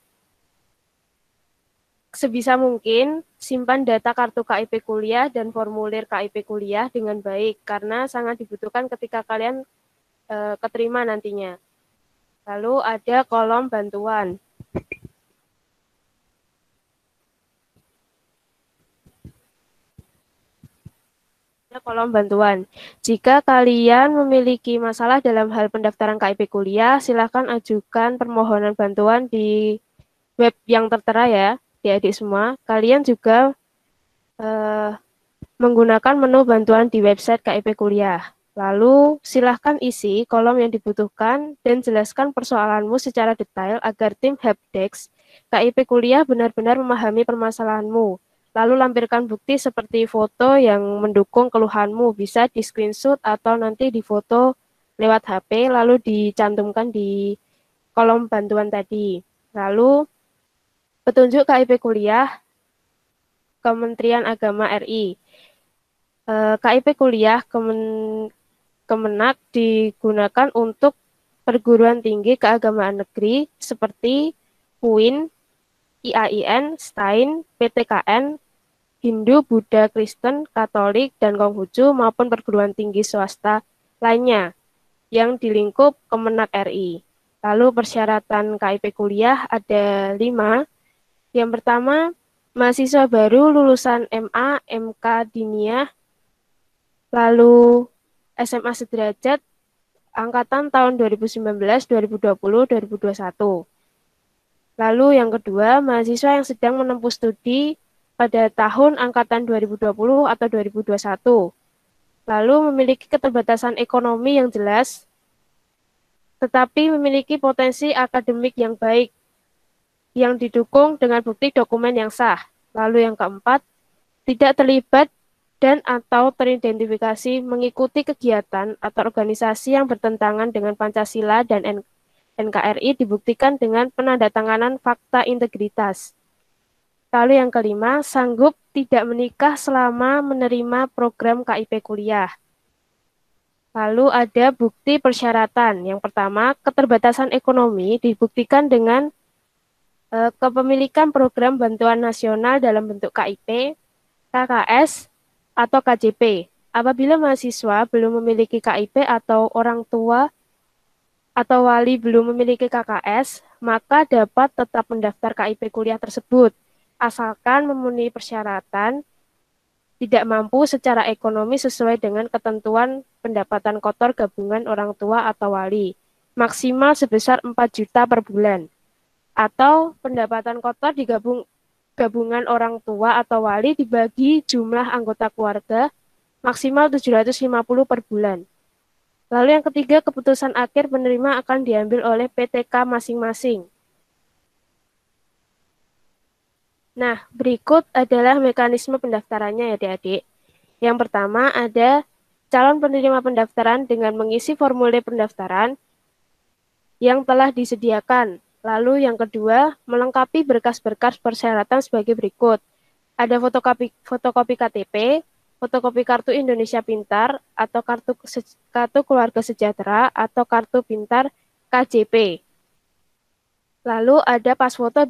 sebisa mungkin simpan data kartu KIP kuliah dan formulir KIP kuliah dengan baik karena sangat dibutuhkan ketika kalian keterima nantinya. Lalu ada kolom bantuan. Kolom bantuan. Jika kalian memiliki masalah dalam hal pendaftaran KIP kuliah, silakan ajukan permohonan bantuan di web yang tertera ya, adik-adik semua. Kalian juga menggunakan menu bantuan di website KIP kuliah. Lalu silahkan isi kolom yang dibutuhkan dan jelaskan persoalanmu secara detail agar tim helpdesk KIP kuliah benar-benar memahami permasalahanmu. Lalu lampirkan bukti seperti foto yang mendukung keluhanmu, bisa di screenshot atau nanti di foto lewat HP, lalu dicantumkan di kolom bantuan tadi. Lalu petunjuk KIP kuliah Kementerian Agama RI. KIP kuliah Kemenak digunakan untuk perguruan tinggi keagamaan negeri seperti UIN, IAIN, STAIN, PTKN, Hindu, Buddha, Kristen, Katolik, dan Konghucu maupun perguruan tinggi swasta lainnya yang di lingkup Kemenak RI. Lalu persyaratan KIP kuliah ada 5. Yang pertama, mahasiswa baru lulusan MA, MK Diniyah, lalu SMA sederajat, angkatan tahun 2019, 2020, 2021. Lalu yang kedua, mahasiswa yang sedang menempuh studi pada tahun angkatan 2020 atau 2021. Lalu memiliki keterbatasan ekonomi yang jelas, tetapi memiliki potensi akademik yang baik, yang didukung dengan bukti dokumen yang sah. Lalu yang keempat, tidak terlibat dan atau teridentifikasi mengikuti kegiatan atau organisasi yang bertentangan dengan Pancasila dan NKRI dibuktikan dengan penandatanganan fakta integritas. Lalu yang kelima, sanggup tidak menikah selama menerima program KIP kuliah. Lalu ada bukti persyaratan. Yang pertama, keterbatasan ekonomi dibuktikan dengan kepemilikan program bantuan nasional dalam bentuk KIP, KKS, atau KJP. Apabila mahasiswa belum memiliki KIP atau orang tua atau wali belum memiliki KKS, maka dapat tetap mendaftar KIP kuliah tersebut, asalkan memenuhi persyaratan, tidak mampu secara ekonomi sesuai dengan ketentuan pendapatan kotor gabungan orang tua atau wali, maksimal sebesar 4 juta per bulan. Atau pendapatan kotor gabungan orang tua atau wali dibagi jumlah anggota keluarga maksimal 750 per bulan. Lalu yang ketiga, keputusan akhir penerima akan diambil oleh PTK masing-masing. Nah, berikut adalah mekanisme pendaftarannya ya adik-adik. Yang pertama ada calon penerima pendaftaran dengan mengisi formulir pendaftaran yang telah disediakan. Lalu yang kedua, melengkapi berkas-berkas persyaratan sebagai berikut. Ada fotokopi KTP, fotokopi kartu Indonesia Pintar, atau kartu keluarga sejahtera, atau kartu pintar KJP. Lalu ada pas foto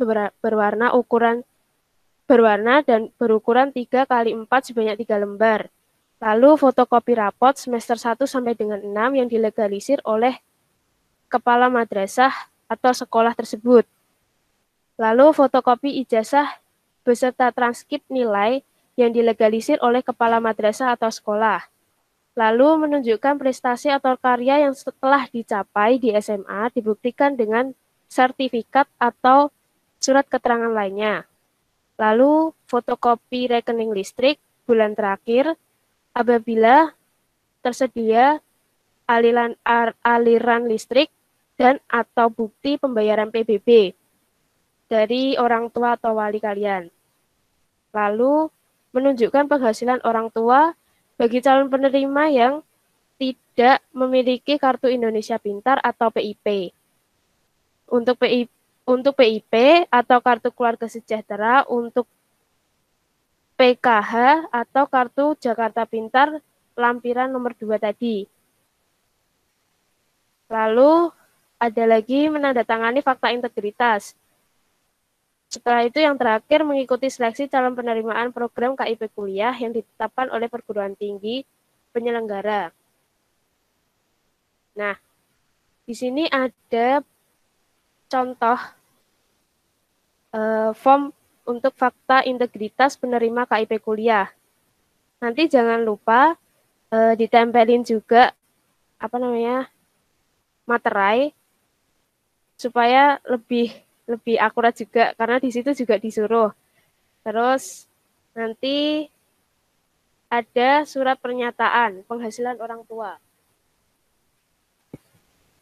berwarna dan berukuran 3x4 sebanyak 3 lembar. Lalu fotokopi rapot semester 1 sampai dengan 6 yang dilegalisir oleh kepala madrasah atau sekolah tersebut. Lalu fotokopi ijazah beserta transkrip nilai yang dilegalisir oleh kepala madrasah atau sekolah. Lalu menunjukkan prestasi atau karya yang setelah dicapai di SMA dibuktikan dengan sertifikat atau surat keterangan lainnya. Lalu fotokopi rekening listrik bulan terakhir apabila tersedia aliran listrik dan atau bukti pembayaran PBB dari orang tua atau wali kalian. Lalu menunjukkan penghasilan orang tua bagi calon penerima yang tidak memiliki kartu Indonesia Pintar atau PIP. Untuk PIP atau kartu keluarga sejahtera, untuk PKH atau kartu Jakarta Pintar lampiran nomor 2 tadi. Lalu ada lagi menandatangani fakta integritas. Setelah itu yang terakhir mengikuti seleksi calon penerimaan program KIP kuliah yang ditetapkan oleh perguruan tinggi penyelenggara. Nah, di sini ada contoh form untuk fakta integritas penerima KIP kuliah. Nanti jangan lupa ditempelin juga materai supaya lebih akurat juga, karena di situ juga disuruh. Terus nanti ada surat pernyataan penghasilan orang tua.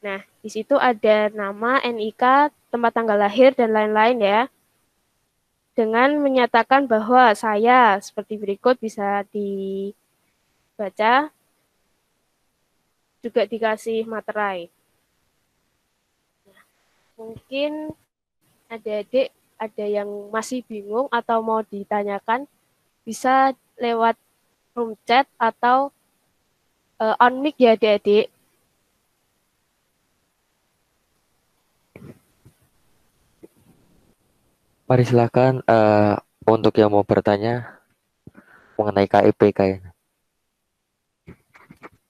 Nah, di situ ada nama, NIK, tempat tanggal lahir, dan lain-lain ya. Dengan menyatakan bahwa saya seperti berikut bisa dibaca, juga dikasih materai. Mungkin adik-adik ada yang masih bingung atau mau ditanyakan, bisa lewat room chat atau on mic ya adik-adik. Mari silakan untuk yang mau bertanya mengenai KIP kayaknya.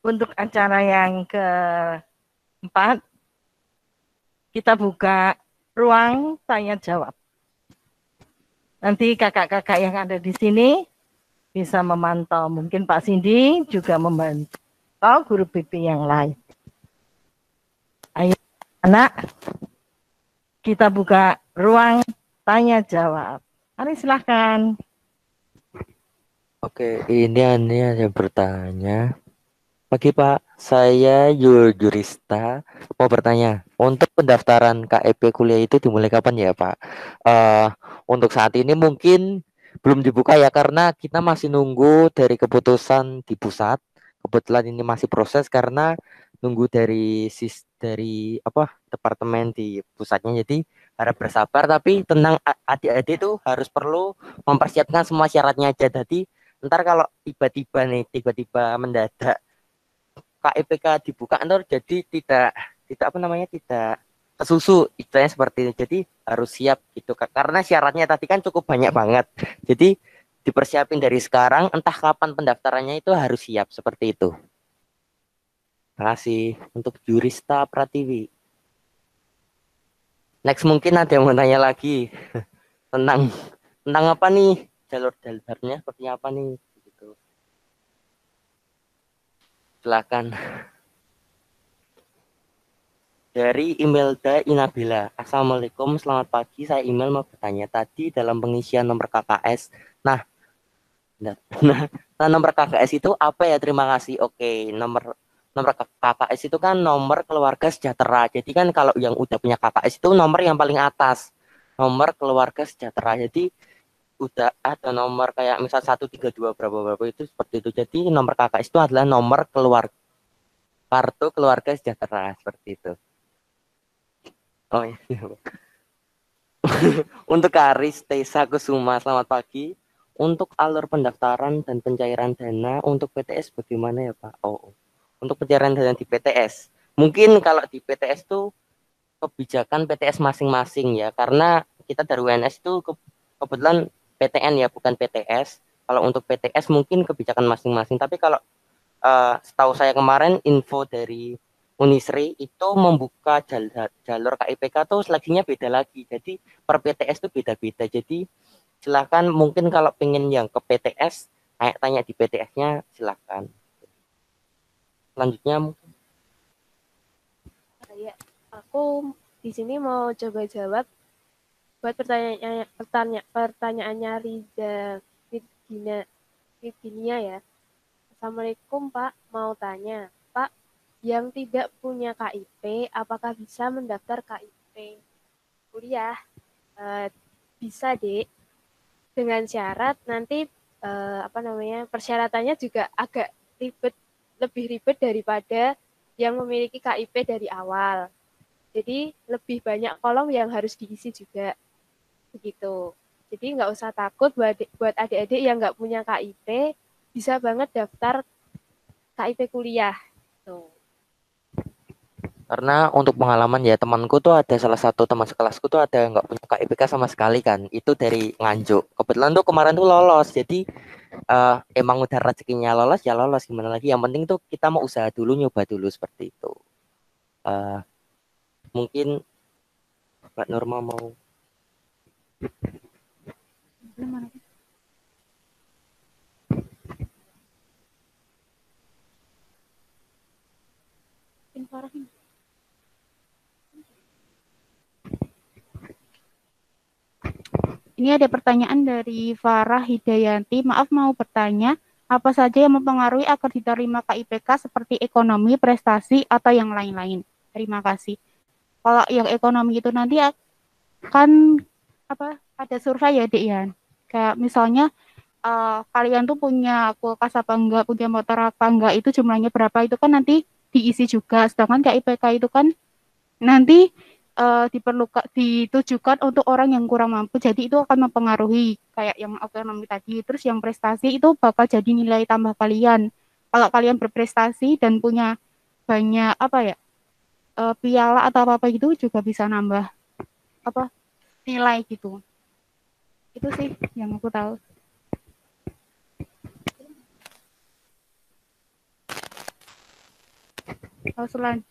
Untuk acara yang keempat, kita buka ruang tanya jawab. Nanti kakak-kakak yang ada di sini bisa memantau. Mungkin Pak Cindy juga memantau guru BP yang lain. Ayo anak, kita buka ruang tanya jawab. Mari silahkan. Oke, ini yang bertanya. Pagi Pak, saya Yurista mau bertanya, untuk pendaftaran KIP kuliah itu dimulai kapan ya Pak? Untuk saat ini mungkin belum dibuka ya, karena kita masih nunggu dari keputusan di pusat. Kebetulan ini masih proses karena nunggu dari departemen di pusatnya, jadi harap bersabar. Tapi tenang adik-adik itu harus perlu mempersiapkan semua syaratnya aja. Jadi ntar kalau tiba-tiba mendadak KIPK dibuka ntar jadi tidak apa namanya, tidak kesusu, istilahnya seperti itu. Jadi harus siap gitu Kak. Karena syaratnya tadi kan cukup banyak banget. Jadi dipersiapin dari sekarang, entah kapan pendaftarannya itu harus siap seperti itu. Terima kasih untuk Jurista Pratiwi. Next mungkin ada yang mau tanya lagi tentang apa nih, jalur-jalurnya seperti apa nih gitu. Silakan. Dari Imelda Inabila. Assalamualaikum, selamat pagi. Saya email mau bertanya tadi dalam pengisian nomor KKS. Nah, nomor KKS itu apa ya? Terima kasih. Oke, nomor KKS itu kan nomor keluarga sejahtera. Jadi kan kalau yang udah punya KKS itu nomor yang paling atas, nomor keluarga sejahtera. Jadi udah ada nomor kayak misal 132 berapa itu seperti itu. Jadi nomor KKS itu adalah nomor kartu keluarga sejahtera seperti itu. Oh iya. Untuk Karis Tesa Kusuma, selamat pagi. Untuk alur pendaftaran dan pencairan dana untuk PTS bagaimana ya Pak? Oh, untuk pencairan dana di PTS. Mungkin kalau di PTS itu kebijakan PTS masing-masing ya, karena kita dari UNS itu kebetulan PTN ya, bukan PTS. Kalau untuk PTS mungkin kebijakan masing-masing, tapi kalau setahu saya kemarin info dari Unisri itu membuka jalur KIPK tuh seleksinya beda lagi. Jadi per PTS itu beda-beda. Jadi silakan mungkin kalau pengen yang ke PTS, tanya di PTS-nya silakan. Selanjutnya mungkin. Ya, aku di sini mau coba jawab buat pertanyaannya Virginia ya. Assalamualaikum Pak, mau tanya, Pak, yang tidak punya KIP, apakah bisa mendaftar KIP kuliah? Bisa, Dek. Dengan syarat nanti persyaratannya juga agak lebih ribet daripada yang memiliki KIP dari awal. Jadi lebih banyak kolom yang harus diisi juga, begitu. Jadi nggak usah takut buat adik-adik yang nggak punya KIP, bisa banget daftar KIP kuliah. Tuh. Karena untuk pengalaman ya, temanku tuh ada salah satu teman sekelasku tuh ada nggak punya KIPK sama sekali kan. Itu dari Nganjuk. Kebetulan tuh kemarin tuh lolos. Jadi emang udah rezekinya lolos ya lolos, gimana lagi. Yang penting tuh kita mau usaha dulu, nyoba dulu seperti itu. Mungkin Mbak Norma mau. Ini ada pertanyaan dari Farah Hidayanti. Maaf mau bertanya, apa saja yang mempengaruhi agar diterima KIPK seperti ekonomi, prestasi, atau yang lain-lain? Terima kasih. Kalau yang ekonomi itu nanti akan ada survei ya, Dek ya. Kayak misalnya kalian tuh punya kulkas apa enggak, punya motor apa enggak, itu jumlahnya berapa, itu kan nanti diisi juga. Sedangkan KIPK itu kan nanti ditujukan untuk orang yang kurang mampu, jadi itu akan mempengaruhi kayak yang ekonomi tadi. Terus yang prestasi itu bakal jadi nilai tambah kalian. Kalau kalian berprestasi dan punya banyak piala atau apa itu juga bisa nambah nilai gitu. Itu sih yang aku tahu. Selanjutnya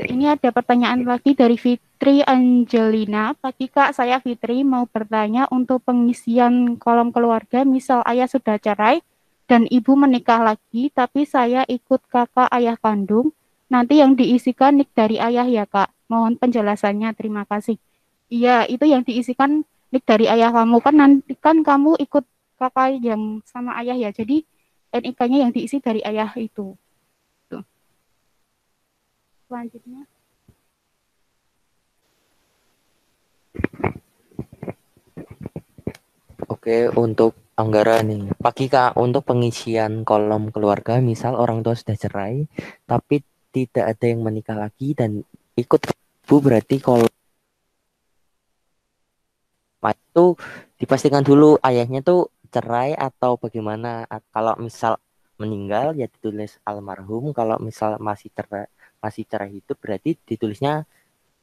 ini ada pertanyaan lagi dari Fitri Angelina. Pagi Kak, saya Fitri mau bertanya untuk pengisian kolom keluarga, misal ayah sudah cerai dan ibu menikah lagi, tapi saya ikut kakak ayah kandung. Nanti yang diisikan nik dari ayah ya Kak. Mohon penjelasannya, terima kasih. Iya, itu yang diisikan nik dari ayah kamu kan, nanti kan kamu ikut kakak yang sama ayah ya. Jadi NIK-nya yang diisi dari ayah itu. Selanjutnya. Oke, untuk anggaran nih. Pagi Kak, untuk pengisian kolom keluarga, misal orang tua sudah cerai, tapi tidak ada yang menikah lagi dan ikut ibu, berarti kalau itu dipastikan dulu ayahnya tuh cerai atau bagaimana? Kalau misal meninggal ya ditulis almarhum, kalau misal masih cerai hidup berarti ditulisnya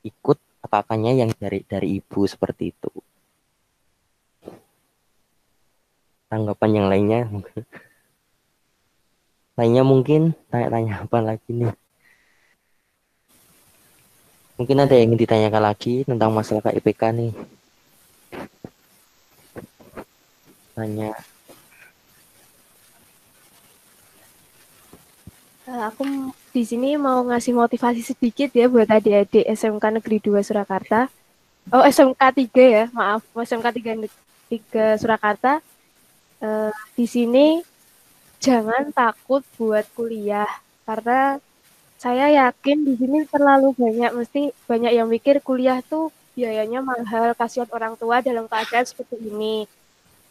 ikut kakaknya yang dari ibu seperti itu. Tanggapan yang lainnya mungkin tanya-tanya apa lagi nih? Mungkin ada yang ingin ditanyakan lagi tentang masalah KIPK nih. Tanya. Aku di sini mau ngasih motivasi sedikit ya buat adik-adik SMK Negeri 2 Surakarta. Oh, SMK 3 ya, maaf. SMK 3 Surakarta. Di sini jangan takut buat kuliah. Karena saya yakin di sini terlalu mesti banyak yang mikir kuliah tuh biayanya mahal, kasihan orang tua dalam keadaan seperti ini.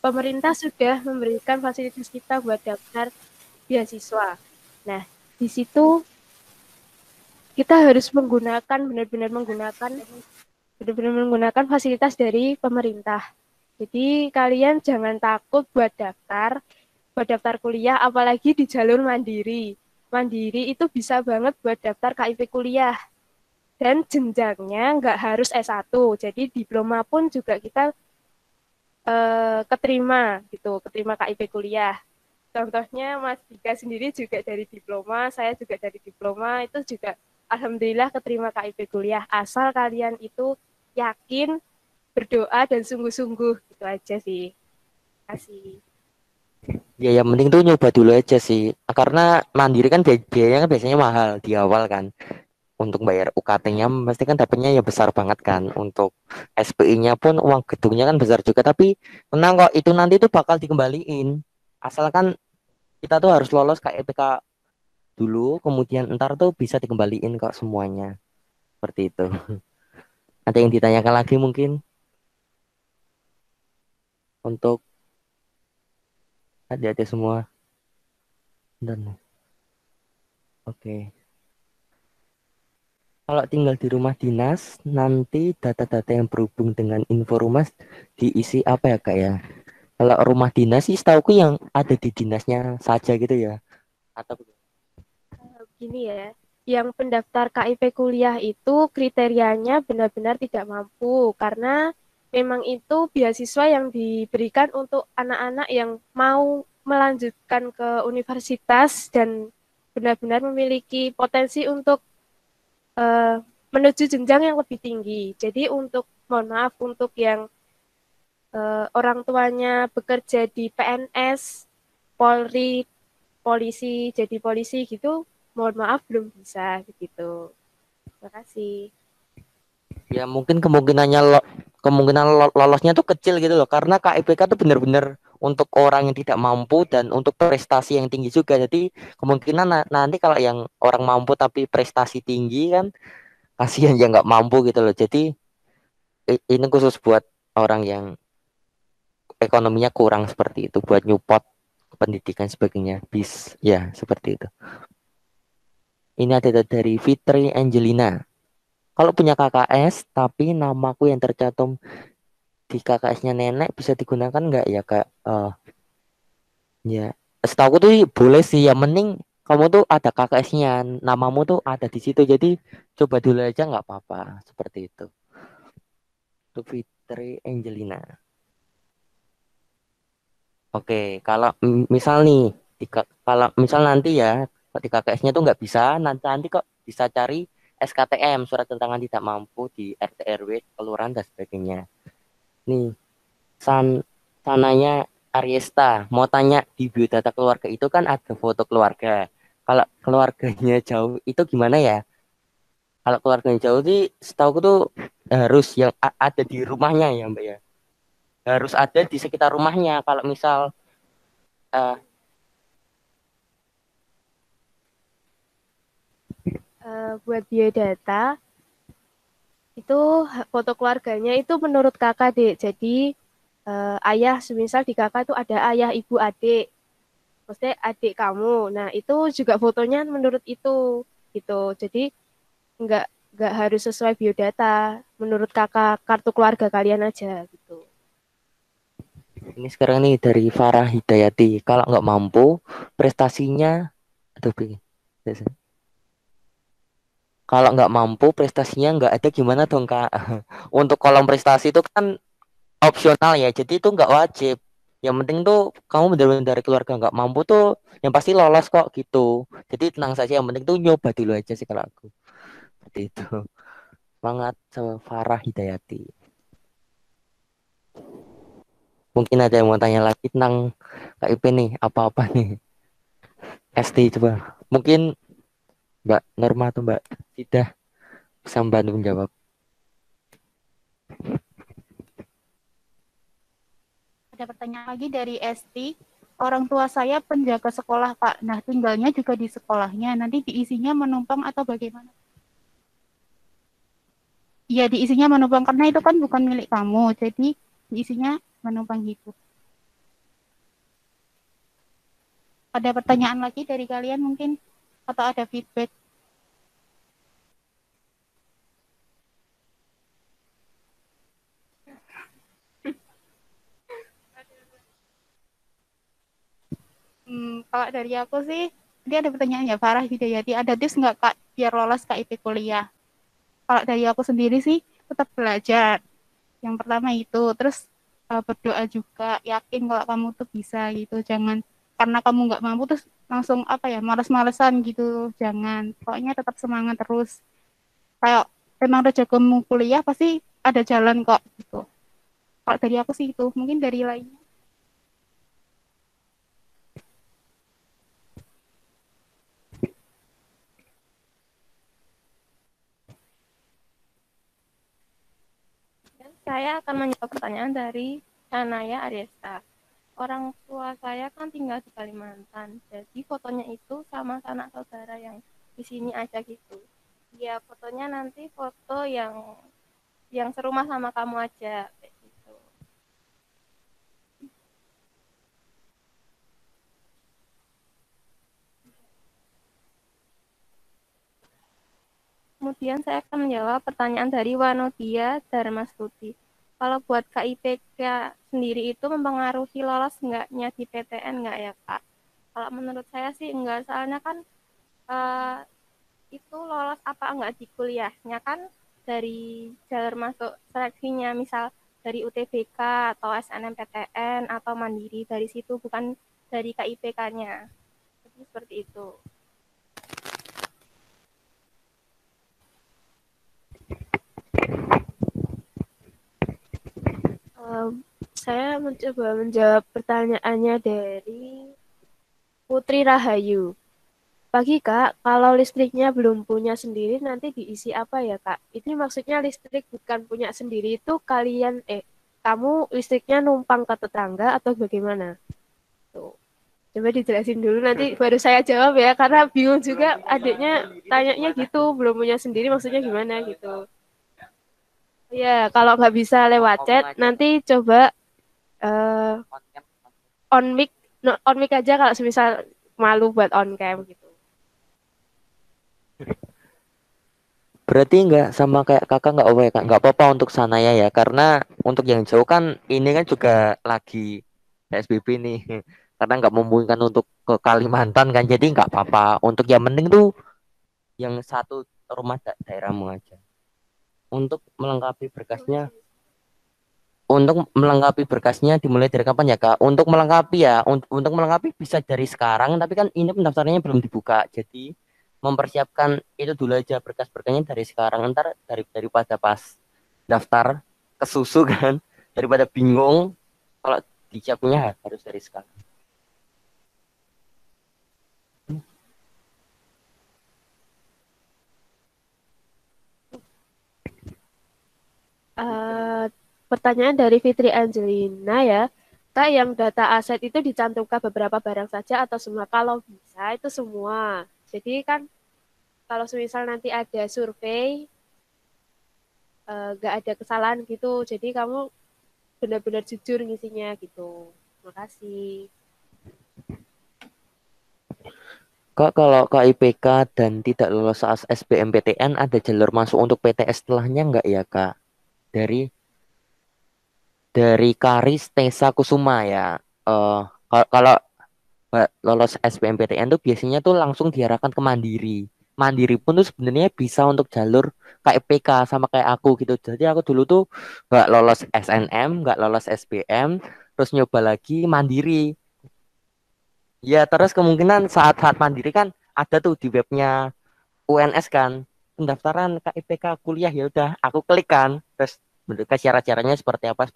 Pemerintah sudah memberikan fasilitas kita buat daftar beasiswa. Nah, di situ kita harus benar-benar menggunakan fasilitas dari pemerintah. Jadi kalian jangan takut buat daftar kuliah, apalagi di jalur mandiri. Mandiri itu bisa banget buat daftar KIP kuliah. Dan jenjangnya nggak harus S1, jadi diploma pun juga kita keterima KIP kuliah. Contohnya Mas Dika sendiri juga dari diploma, saya juga dari diploma, itu juga alhamdulillah keterima KIP kuliah. Asal kalian itu yakin, berdoa, dan sungguh-sungguh, gitu aja sih. Terima kasih. Ya yang penting tuh nyoba dulu aja sih. Karena mandiri kan biayanya kan biasanya mahal di awal kan. Untuk bayar UKT-nya pasti kan dapatnya ya besar banget kan. Untuk SPI-nya pun uang gedungnya kan besar juga. Tapi tenang kok, itu nanti tuh bakal dikembaliin. Asalkan kita tuh harus lolos KIPK dulu, kemudian ntar tuh bisa dikembaliin kok semuanya. Seperti itu. Ada yang ditanyakan lagi mungkin untuk adik-adik semua. Dan oke. Kalau tinggal di rumah dinas, nanti data-data yang berhubung dengan Inforumas diisi apa ya Kak ya? Kalau rumah dinas sih setauku yang ada di dinasnya saja gitu ya. Atau Begini ya, yang pendaftar KIP kuliah itu kriterianya benar-benar tidak mampu karena memang itu beasiswa yang diberikan untuk anak-anak yang mau melanjutkan ke universitas dan benar-benar memiliki potensi untuk menuju jenjang yang lebih tinggi. Jadi mohon maaf untuk yang orang tuanya bekerja di PNS, Polri, polisi, jadi polisi gitu, mohon maaf belum bisa begitu. Terima kasih. ya mungkin lolosnya tuh kecil gitu loh. Karena KIPK tuh benar-benar untuk orang yang tidak mampu dan untuk prestasi yang tinggi juga. Jadi kemungkinan nanti kalau yang orang mampu tapi prestasi tinggi kan kasihan yang nggak mampu gitu loh. Jadi ini khusus buat orang yang ekonominya kurang seperti itu buat nyupport pendidikan sebagainya ya seperti itu. Ini ada dari Fitri Angelina. Kalau punya KKS tapi namaku yang tercantum di KKS-nya nenek bisa digunakan nggak ya Kak? Ya setahu tuh boleh sih, yang penting kamu tuh ada KKS-nya, namamu tuh ada di situ, jadi coba dulu aja nggak apa-apa seperti itu. Itu Fitri Angelina. Oke, kalau misal nih, kalau misal nanti ya, di KKS-nya tuh nggak bisa, nanti kok bisa cari SKTM, surat keterangan tidak mampu di RT RW, kelurahan dan sebagainya. Nih, sananya Ariesta, mau tanya di biodata keluarga itu kan ada foto keluarga. Kalau keluarganya jauh itu gimana ya? Kalau keluarganya jauh sih, setahu tuh harus yang ada di rumahnya ya Mbak ya. Harus ada di sekitar rumahnya. Kalau misal eh, Buat biodata, itu foto keluarganya itu menurut kakak, Dek. Jadi ayah, semisal di kakak itu ada ayah, ibu, adik. Maksudnya adik kamu. Nah, itu juga fotonya menurut itu. Gitu. Jadi nggak harus sesuai biodata. Menurut kakak, kartu keluarga kalian aja. Gitu. Ini sekarang nih dari Farah Hidayati. Kalau nggak mampu, prestasinya, aduh, kalau nggak mampu, prestasinya nggak ada gimana dong, Kak? Untuk kolom prestasi itu kan opsional ya, jadi itu nggak wajib. Yang penting tuh kamu benar-benar dari keluarga nggak mampu tuh, yang pasti lolos kok gitu. Jadi tenang saja, yang penting tuh nyoba dulu aja sih kalau aku. Seperti itu. Semangat sama Farah Hidayati. Mungkin ada yang mau tanya lagi tentang KIP nih, apa-apa nih. ST coba. Mungkin Mbak Norma atau Mbak Tidak bisa membantu menjawab. Ada pertanyaan lagi dari Esti. Orang tua saya penjaga sekolah, Pak. Nah, tinggalnya juga di sekolahnya. Nanti diisinya menumpang atau bagaimana? Iya, diisinya menumpang karena itu kan bukan milik kamu. Jadi diisinya menumpang gitu. Ada pertanyaan lagi dari kalian mungkin atau ada feedback? Kalau dari aku sih, dia ada pertanyaan ya, Farah Hidayati, ada tips nggak Kak biar lolos KIP kuliah? Kalau dari aku sendiri sih, tetap belajar. Yang pertama itu, terus berdoa juga, yakin kalau kamu tuh bisa gitu, jangan karena kamu nggak mampu terus langsung apa ya, males-malesan gitu, jangan. Pokoknya tetap semangat terus. Kayak emang udah jagomu kuliah pasti ada jalan kok gitu. Kalau dari aku sih itu, mungkin dari lainnya. Dan saya akan menjawab pertanyaan dari Hanaya Aresta. Orang tua saya kan tinggal di Kalimantan, jadi fotonya itu sama sanak saudara yang di sini aja gitu. Ya fotonya nanti foto yang serumah sama kamu aja kayak gitu. Kemudian saya akan menjawab pertanyaan dari Wanodia Dharmastuti. Kalau buat KIPK sendiri itu mempengaruhi lolos enggaknya di PTN enggak ya Kak? Kalau menurut saya sih enggak, soalnya kan eh, itu lolos apa enggak di kuliahnya kan dari jalur masuk seleksinya, misal dari UTBK atau SNMPTN atau Mandiri, dari situ bukan dari KIPK-nya. Jadi seperti itu. Saya mencoba menjawab pertanyaannya dari Putri Rahayu. Pagi Kak, kalau listriknya belum punya sendiri nanti diisi apa ya Kak? Ini maksudnya listrik bukan punya sendiri itu kalian kamu listriknya numpang ke tetangga atau bagaimana? Tuh. Coba dijelasin dulu nanti baru saya jawab ya karena bingung juga adiknya tanyanya gitu, belum punya sendiri maksudnya gimana gitu. Ya, kalau nggak bisa lewat chat nanti coba eh, on mic on mic aja kalau semisal malu buat on cam gitu. Berarti nggak sama kayak kakak nggak apa ya kak? Nggak apa-apa untuk sana ya, karena untuk yang jauh kan ini kan juga lagi PSBB nih. Karena nggak memungkinkan untuk ke Kalimantan kan, jadi nggak apa-apa. Untuk yang penting tuh yang satu rumah daerahmu aja. Untuk melengkapi berkasnya, dimulai dari kapan ya kak? Untuk melengkapi ya, untuk melengkapi bisa dari sekarang, tapi kan ini pendaftarannya belum dibuka, jadi mempersiapkan itu dulu aja berkas-berkasnya dari sekarang. Ntar daripada pas daftar kesusu kan, daripada bingung, kalau disiapnya harus dari sekarang. Pertanyaan dari Fitri Angelina ya, Kak, yang data aset itu dicantumkan beberapa barang saja atau semua? Kalau bisa itu semua. Jadi kan kalau misal nanti ada survei, nggak ada kesalahan gitu. Jadi kamu benar-benar jujur ngisinya gitu. Terima kasih. Kak, kalau KIPK dan tidak lolos saat SBMPTN ada jalur masuk untuk PTS setelahnya nggak ya kak? Dari dari Karis Tessa Kusuma ya. Kalau lolos SBMPTN tuh biasanya tuh langsung diarahkan ke Mandiri. Mandiri pun tuh sebenarnya bisa untuk jalur KIPK sama kayak aku gitu. Jadi aku dulu tuh nggak lolos SNM, nggak lolos SBM, terus nyoba lagi Mandiri. Ya terus kemungkinan saat-saat Mandiri kan ada tuh di webnya UNS kan pendaftaran KIPK kuliah, ya udah aku klik kan, terus mereka syarat-syaratnya seperti apa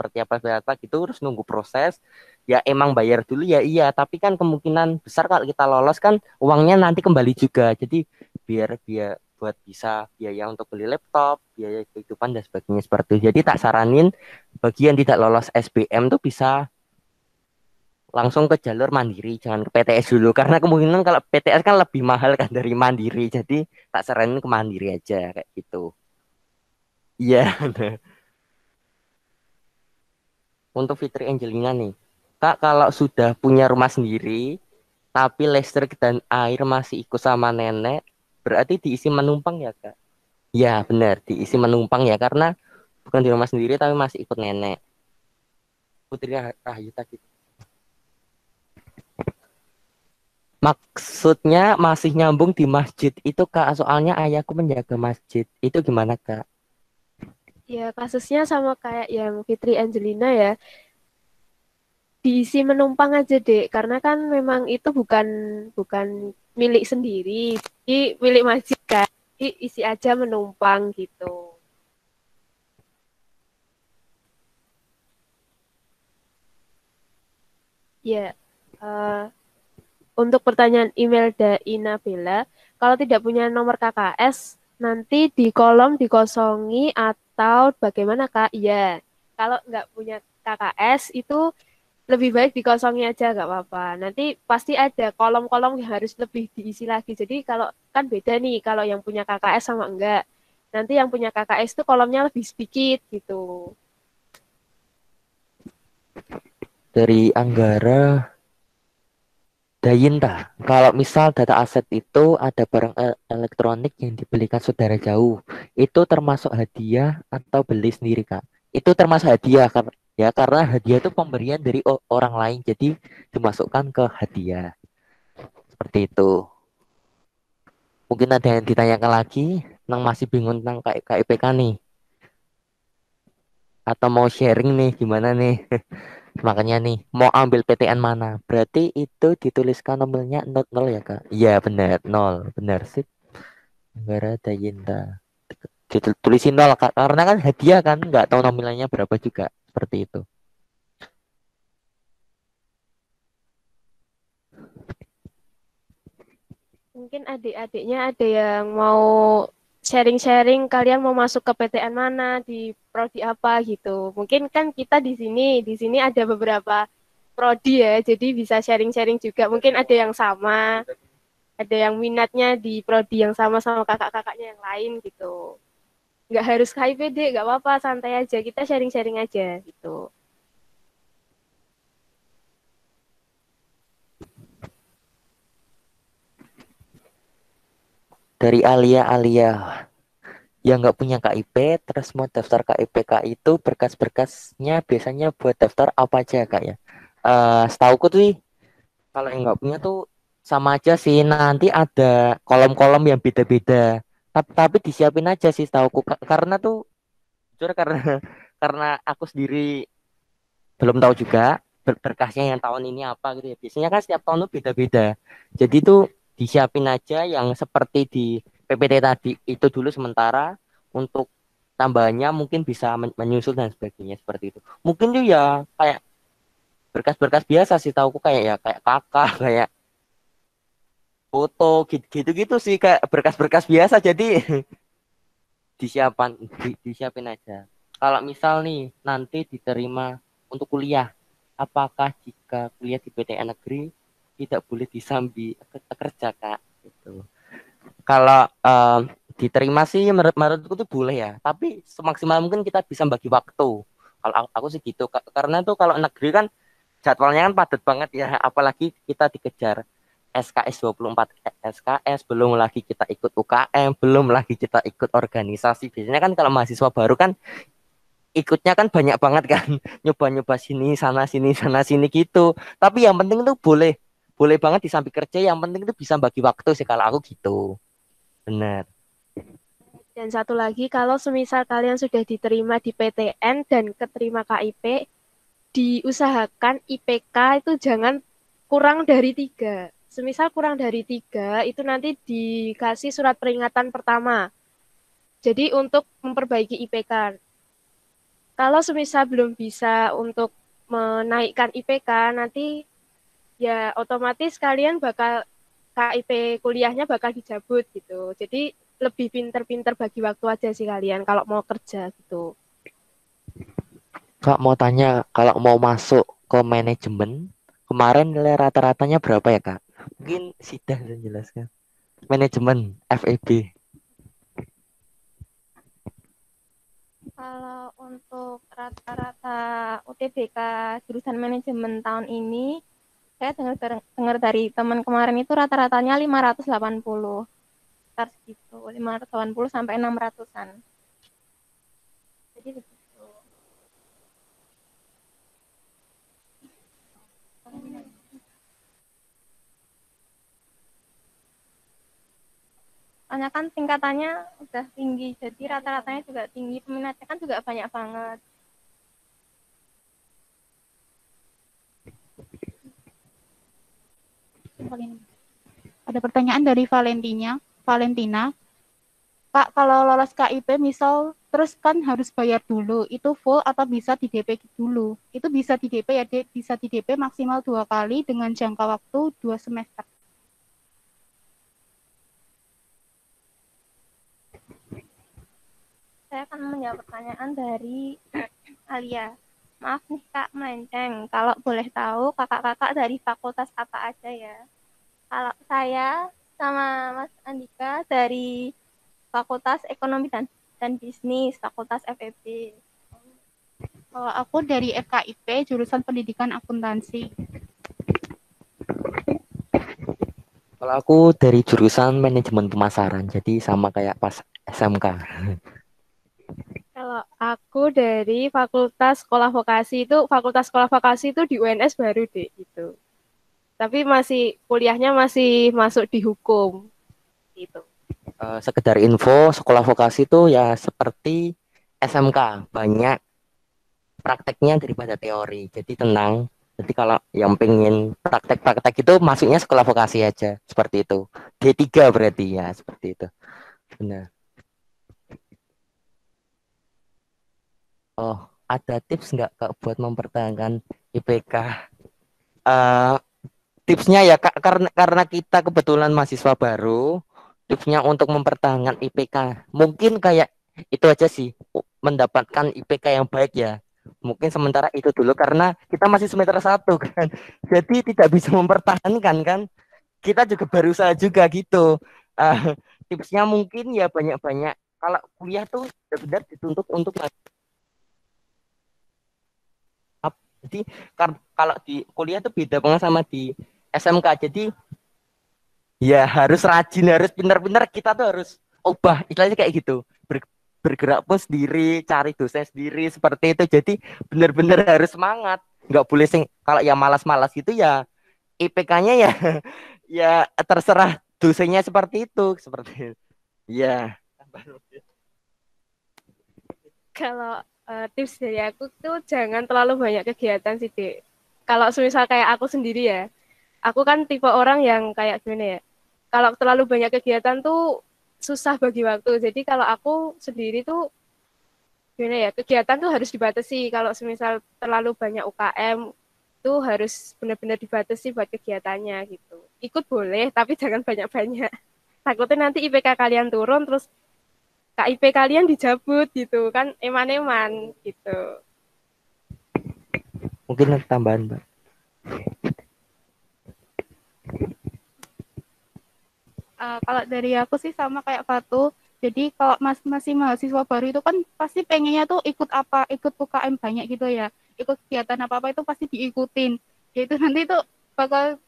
gitu, terus nunggu proses. Ya emang bayar dulu ya iya, tapi kan kemungkinan besar kalau kita lolos kan uangnya nanti kembali juga. Jadi biar biar buat bisa biaya untuk beli laptop, biaya kehidupan dan sebagainya seperti itu. Jadi tak saranin bagi yang tidak lolos SBM tuh bisa langsung ke jalur Mandiri, jangan ke PTS dulu karena kemungkinan kalau PTS kan lebih mahal kan dari Mandiri. Jadi tak saranin ke Mandiri aja kayak gitu. Iya. Untuk Fitri Angelina nih, Kak, kalau sudah punya rumah sendiri tapi listrik dan air masih ikut sama nenek, berarti diisi menumpang ya, Kak? Ya benar, diisi menumpang ya, karena bukan di rumah sendiri tapi masih ikut nenek. Putri Rahayu tadi. Maksudnya masih nyambung di masjid itu, Kak, soalnya ayahku menjaga masjid. Itu gimana, Kak? Ya, kasusnya sama kayak yang Fitri Angelina ya. Diisi menumpang aja, Dek. Karena kan memang itu bukan bukan milik sendiri, jadi milik masjid kan. Jadi isi aja menumpang gitu. Ya, eh, untuk pertanyaan Imelda Inabella, kalau tidak punya nomor KKS, nanti di kolom dikosongi atau bagaimana, Kak? Iya, kalau nggak punya KKS itu lebih baik dikosongi aja, nggak apa-apa. Nanti pasti ada kolom-kolom yang harus lebih diisi lagi. Jadi kalau kan beda nih, kalau yang punya KKS sama enggak. Nanti yang punya KKS itu kolomnya lebih sedikit gitu. Dari Anggara Dayinta, kalau misal data aset itu ada barang elektronik yang dibelikan saudara jauh, itu termasuk hadiah atau beli sendiri, Kak? Itu termasuk hadiah kan? Ya, karena hadiah itu pemberian dari orang lain, jadi dimasukkan ke hadiah. Seperti itu. Mungkin ada yang ditanyakan lagi, yang masih bingung tentang KIPK nih, atau mau sharing nih, gimana nih? Makanya nih, mau ambil PTN mana? Berarti itu dituliskan nomornya 00 ya, Kak? Iya, benar, 0. Benar sih. Negara Dayinta. Ditulisin 0, Kak. Karena kan hadiah kan, nggak tahu nominalnya berapa juga. Seperti itu. Mungkin adik-adiknya ada yang mau sharing-sharing, kalian mau masuk ke PTN mana, di prodi apa gitu. Mungkin kan kita di sini ada beberapa prodi ya, jadi bisa sharing-sharing juga. Mungkin ada yang sama, ada yang minatnya di prodi yang sama sama kakak-kakaknya yang lain gitu. Nggak harus KIPD, nggak apa-apa, santai aja. Kita sharing-sharing aja gitu. Dari Alia yang nggak punya KIP, terus mau daftar KIPK itu berkas-berkasnya biasanya buat daftar apa aja, Kak ya? Setauku tuh, kalau yang nggak punya tuh sama aja sih. Nanti ada kolom-kolom yang beda-beda. Tapi disiapin aja sih setauku. Karena tuh, jujur karena karena aku sendiri belum tahu juga berkasnya yang tahun ini apa gitu ya. Biasanya kan setiap tahun tuh beda-beda. Jadi tuh disiapin aja yang seperti di PPT tadi itu dulu sementara, untuk tambahannya mungkin bisa menyusul dan sebagainya seperti itu. Mungkin tuh ya kayak berkas-berkas biasa sih tahuku, kayak ya kayak kakak, kayak foto gitu-gitu sih, kayak berkas-berkas biasa. Jadi disiapin aja. Kalau misal nih nanti diterima untuk kuliah, apakah jika kuliah di PTN negeri tidak boleh disambi kerja, Kak? Gitu. Kalau diterima sih menurutku tuh boleh ya, tapi semaksimal mungkin kita bisa bagi waktu. Kalau aku sih gitu, karena tuh kalau negeri kan jadwalnya kan padat banget ya, apalagi kita dikejar SKS 24 SKS, belum lagi kita ikut UKM, belum lagi kita ikut organisasi. Biasanya kan kalau mahasiswa baru kan ikutnya kan banyak banget kan. Nyoba-nyoba sini sana sini gitu. Tapi yang penting tuh boleh boleh banget di samping kerja, yang penting tuh bisa bagi waktu sih kalau aku gitu. Benar. Dan satu lagi, kalau semisal kalian sudah diterima di PTN dan keterima KIP, diusahakan IPK itu jangan kurang dari 3. Semisal kurang dari 3, itu nanti dikasih surat peringatan pertama. Jadi untuk memperbaiki IPK. Kalau semisal belum bisa untuk menaikkan IPK, nanti ya otomatis kalian bakal KIP kuliahnya bakal dicabut gitu. Jadi lebih pinter-pinter bagi waktu aja sih kalian kalau mau kerja gitu. Kak mau tanya, kalau mau masuk ke manajemen, kemarin nilai rata-ratanya berapa ya Kak? Mungkin Sida bisa jelaskan. Manajemen FEB. Kalau untuk rata-rata UTBK jurusan manajemen tahun ini, saya dengar dari teman kemarin itu rata-ratanya 580. Sekitar segitu, 580 sampai 600-an. Jadi begitu. Soalnya kan tingkatannya udah tinggi, jadi rata-ratanya juga tinggi, peminatnya kan juga banyak banget. Ada pertanyaan dari Valentina. Kak, kalau lolos KIP misal terus kan harus bayar dulu, itu full atau bisa di DP dulu? Itu bisa di DP ya, bisa di DP maksimal 2 kali dengan jangka waktu 2 semester. Saya akan menjawab pertanyaan dari Alia. Maaf nih Kak, melenceng. Kalau boleh tahu kakak-kakak dari fakultas apa aja ya? Kalau saya sama Mas Andika dari Fakultas Ekonomi dan Bisnis, Fakultas FEB. Kalau aku dari FKIP, jurusan Pendidikan Akuntansi. Kalau aku dari jurusan manajemen pemasaran, jadi sama kayak pas SMK. Kalau aku dari Fakultas Sekolah Vokasi itu di UNS baru deh gitu. Tapi masih kuliahnya masih masuk di hukum gitu. Sekedar info, sekolah vokasi itu ya seperti SMK, banyak prakteknya daripada teori. Jadi tenang. Jadi kalau yang pengen praktek-praktek itu masuknya sekolah vokasi aja, seperti itu. D3 berarti ya, seperti itu. Benar. Oh, ada tips nggak Kak buat mempertahankan IPK? Eh, tipsnya ya Kak, karena kita kebetulan mahasiswa baru, tipsnya untuk mempertahankan IPK mungkin kayak itu aja sih, mendapatkan IPK yang baik ya. Mungkin sementara itu dulu karena kita masih semester 1 kan. Jadi tidak bisa mempertahankan kan. Kita juga berusaha juga gitu. Ah, tipsnya mungkin ya banyak-banyak. Kalau kuliah tuh benar-benar dituntut untuk jadi kalau di kuliah tuh beda banget sama di SMK. Jadi ya harus rajin, harus pintar-pintar, kita tuh harus ubah istilahnya kayak gitu. Bergerak pun sendiri, cari dosen sendiri seperti itu. Jadi benar-benar harus semangat. Nggak boleh kalau yang malas-malas gitu ya IPK-nya ya ya terserah dosennya seperti itu, seperti itu. Ya. Kalau tips dari aku tuh jangan terlalu banyak kegiatan sih, Dek. Kalau semisal kayak aku sendiri ya, aku kan tipe orang yang kayak gimana ya, kalau terlalu banyak kegiatan tuh susah bagi waktu. Jadi kalau aku sendiri tuh gimana ya, kegiatan tuh harus dibatasi. Kalau semisal terlalu banyak UKM, tuh harus benar-benar dibatasi buat kegiatannya gitu. Ikut boleh, tapi jangan banyak-banyak. Takutnya nanti IPK kalian turun, terus KIP kalian dicabut gitu kan, eman-eman gitu. Mungkin ada tambahan, Mbak. Kalau dari aku sih sama kayak Fatu. Jadi kalau masih mahasiswa baru itu kan pasti pengennya tuh ikut apa, ikut UKM banyak gitu ya. Ikut kegiatan apa-apa itu pasti diikutin. Yaitu nanti itu bakal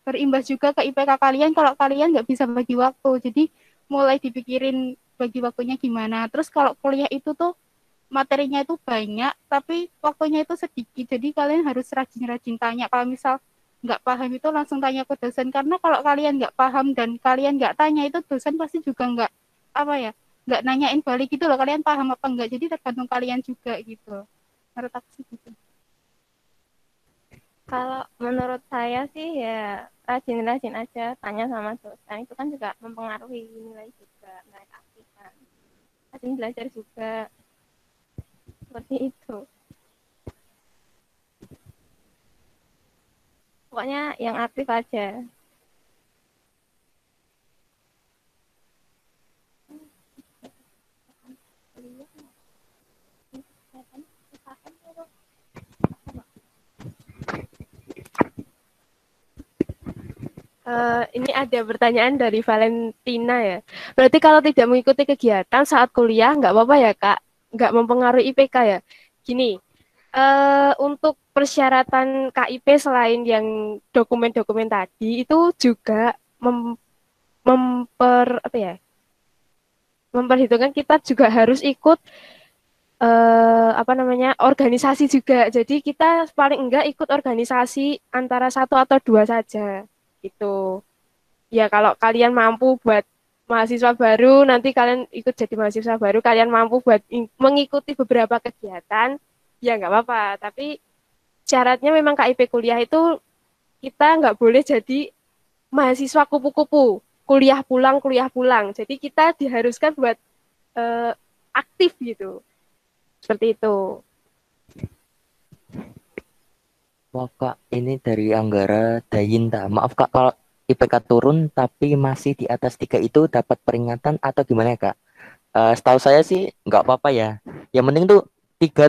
berimbas juga ke IPK kalian kalau kalian nggak bisa bagi waktu. Jadi mulai dipikirin bagi waktunya gimana. Terus kalau kuliah itu tuh materinya itu banyak, tapi waktunya itu sedikit. Jadi kalian harus rajin-rajin tanya. Kalau misal nggak paham itu langsung tanya ke dosen. Karena kalau kalian nggak paham dan kalian nggak tanya itu dosen pasti juga nggak apa ya, nggak nanyain balik gitu loh. Kalian paham apa enggak? Jadi tergantung kalian juga gitu. Menurut aku sih gitu. Kalau menurut saya sih ya rajin-rajin aja tanya sama dosen, itu kan juga mempengaruhi nilai juga, nilai aktif kan. Rajin belajar juga, seperti itu. Pokoknya yang aktif aja. Ini ada pertanyaan dari Valentina ya. Berarti kalau tidak mengikuti kegiatan saat kuliah nggak apa-apa ya Kak? Nggak mempengaruhi IPK ya? Gini, untuk persyaratan KIP selain yang dokumen-dokumen tadi itu juga apa ya? Memperhitungkan kita juga harus ikut apa namanya organisasi juga. Jadi kita paling enggak ikut organisasi antara 1 atau 2 saja gitu. Ya kalau kalian mampu buat mahasiswa baru, nanti kalian ikut jadi mahasiswa baru, kalian mampu buat mengikuti beberapa kegiatan, ya nggak apa-apa. Tapi syaratnya memang KIP kuliah itu kita nggak boleh jadi mahasiswa kupu-kupu, kuliah pulang. Jadi kita diharuskan buat aktif gitu, seperti itu. Wah Kak, ini dari Anggara Dayinta. Maaf Kak, kalau IPK turun tapi masih di atas 3 itu dapat peringatan atau gimana ya Kak? Setahu saya sih nggak apa-apa ya. Yang penting tuh 3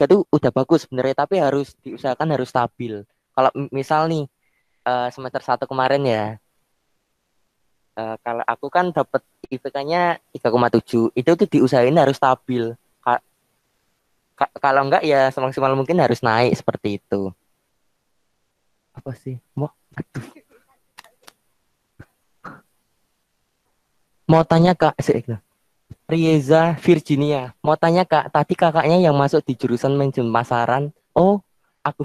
tuh udah bagus sebenarnya, tapi harus diusahakan harus stabil. Kalau misal nih semester 1 kemarin ya, kalau aku kan dapat IPK-nya 3,7, itu tuh diusahain harus stabil. Kalau enggak ya semaksimal mungkin harus naik seperti itu. Apa sih? Aduh. Mau tanya Kak, Rieza Virginia. Mau tanya Kak, tadi kakaknya yang masuk di jurusan manajemen pemasaran. Oh, aku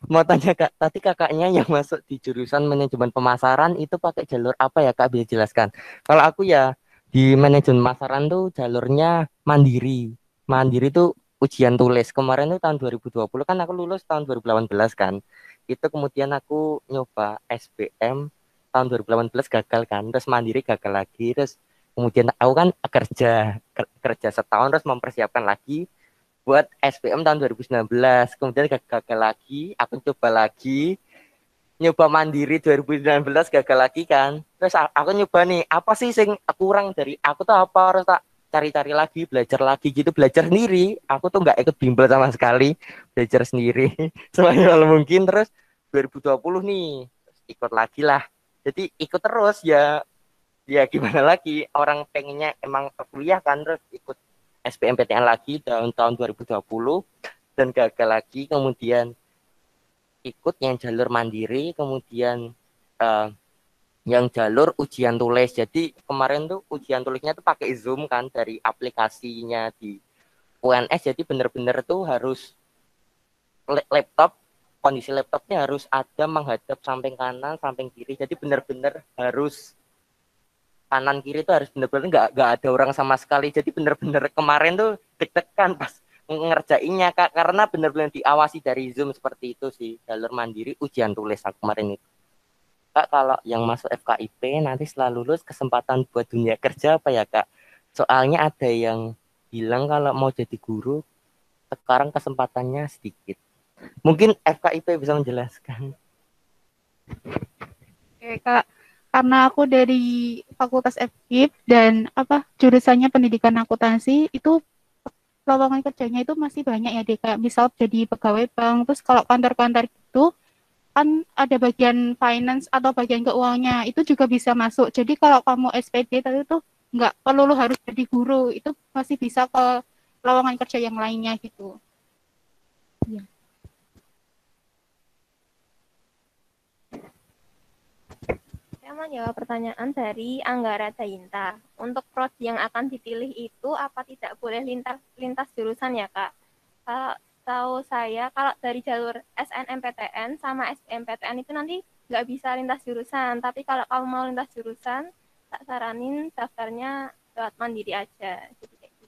mau tanya Kak, tadi kakaknya yang masuk di jurusan manajemen pemasaran itu pakai jalur apa ya Kak? Bisa jelaskan. Kalau aku ya di manajemen pemasaran tuh jalurnya mandiri. Mandiri tuh ujian tulis. Kemarin tuh tahun 2020 kan aku lulus tahun 2018 kan. Itu kemudian aku nyoba SBM tahun 2018 gagal kan. Terus mandiri gagal lagi. Terus kemudian aku kan kerja setahun terus mempersiapkan lagi buat SBM tahun 2019. Kemudian gagal lagi, aku coba lagi, nyoba mandiri 2019 gagal lagi kan. Terus aku nyoba nih, apa sih yang kurang dari aku tuh apa, harus tak cari-cari lagi, belajar lagi gitu, belajar sendiri. Aku tuh nggak ikut bimbel sama sekali, belajar sendiri semaksimal mungkin. Terus 2020 nih, ikut lagi lah. Jadi ikut terus ya, ya gimana lagi, orang pengennya emang kuliah kan, terus ikut SBMPTN lagi tahun 2020 dan gagal lagi, kemudian ikut yang jalur mandiri, kemudian yang jalur ujian tulis. Jadi kemarin tuh ujian tulisnya tuh pakai Zoom kan dari aplikasinya di UNS, jadi bener-bener tuh harus laptop, kondisi laptopnya harus ada menghadap samping kanan, samping kiri, jadi bener-bener harus kanan kiri itu harus bener-bener nggak ada orang sama sekali. Jadi bener-bener kemarin tuh deg-degan pas ngerjainnya Kak, karena bener-bener diawasi dari Zoom seperti itu sih, jalur mandiri ujian tulis aku kemarin itu. Kak, kalau yang masuk FKIP nanti setelah lulus kesempatan buat dunia kerja apa ya Kak? Soalnya ada yang bilang kalau mau jadi guru sekarang kesempatannya sedikit. Mungkin FKIP bisa menjelaskan. Oke, Kak. Karena aku dari Fakultas FKIP dan jurusannya pendidikan akuntansi, itu lowongan kerjanya itu masih banyak ya deh, kayak misal jadi pegawai bank, terus kalau kantor-kantor itu kan ada bagian finance atau bagian keuangannya, itu juga bisa masuk. Jadi kalau kamu SPD tadi itu nggak perlu harus jadi guru, itu masih bisa ke lowongan kerja yang lainnya gitu. Ya. Saya mau jawab pertanyaan dari Anggara Dayinta. untuk prodi yang akan dipilih itu apa tidak boleh lintas jurusan ya Kak? Kalau tahu saya kalau dari jalur SNMPTN sama SBMPTN itu nanti nggak bisa lintas jurusan, tapi kalau kamu mau lintas jurusan, tak saranin daftarnya lewat mandiri aja. Jadi kayak gitu.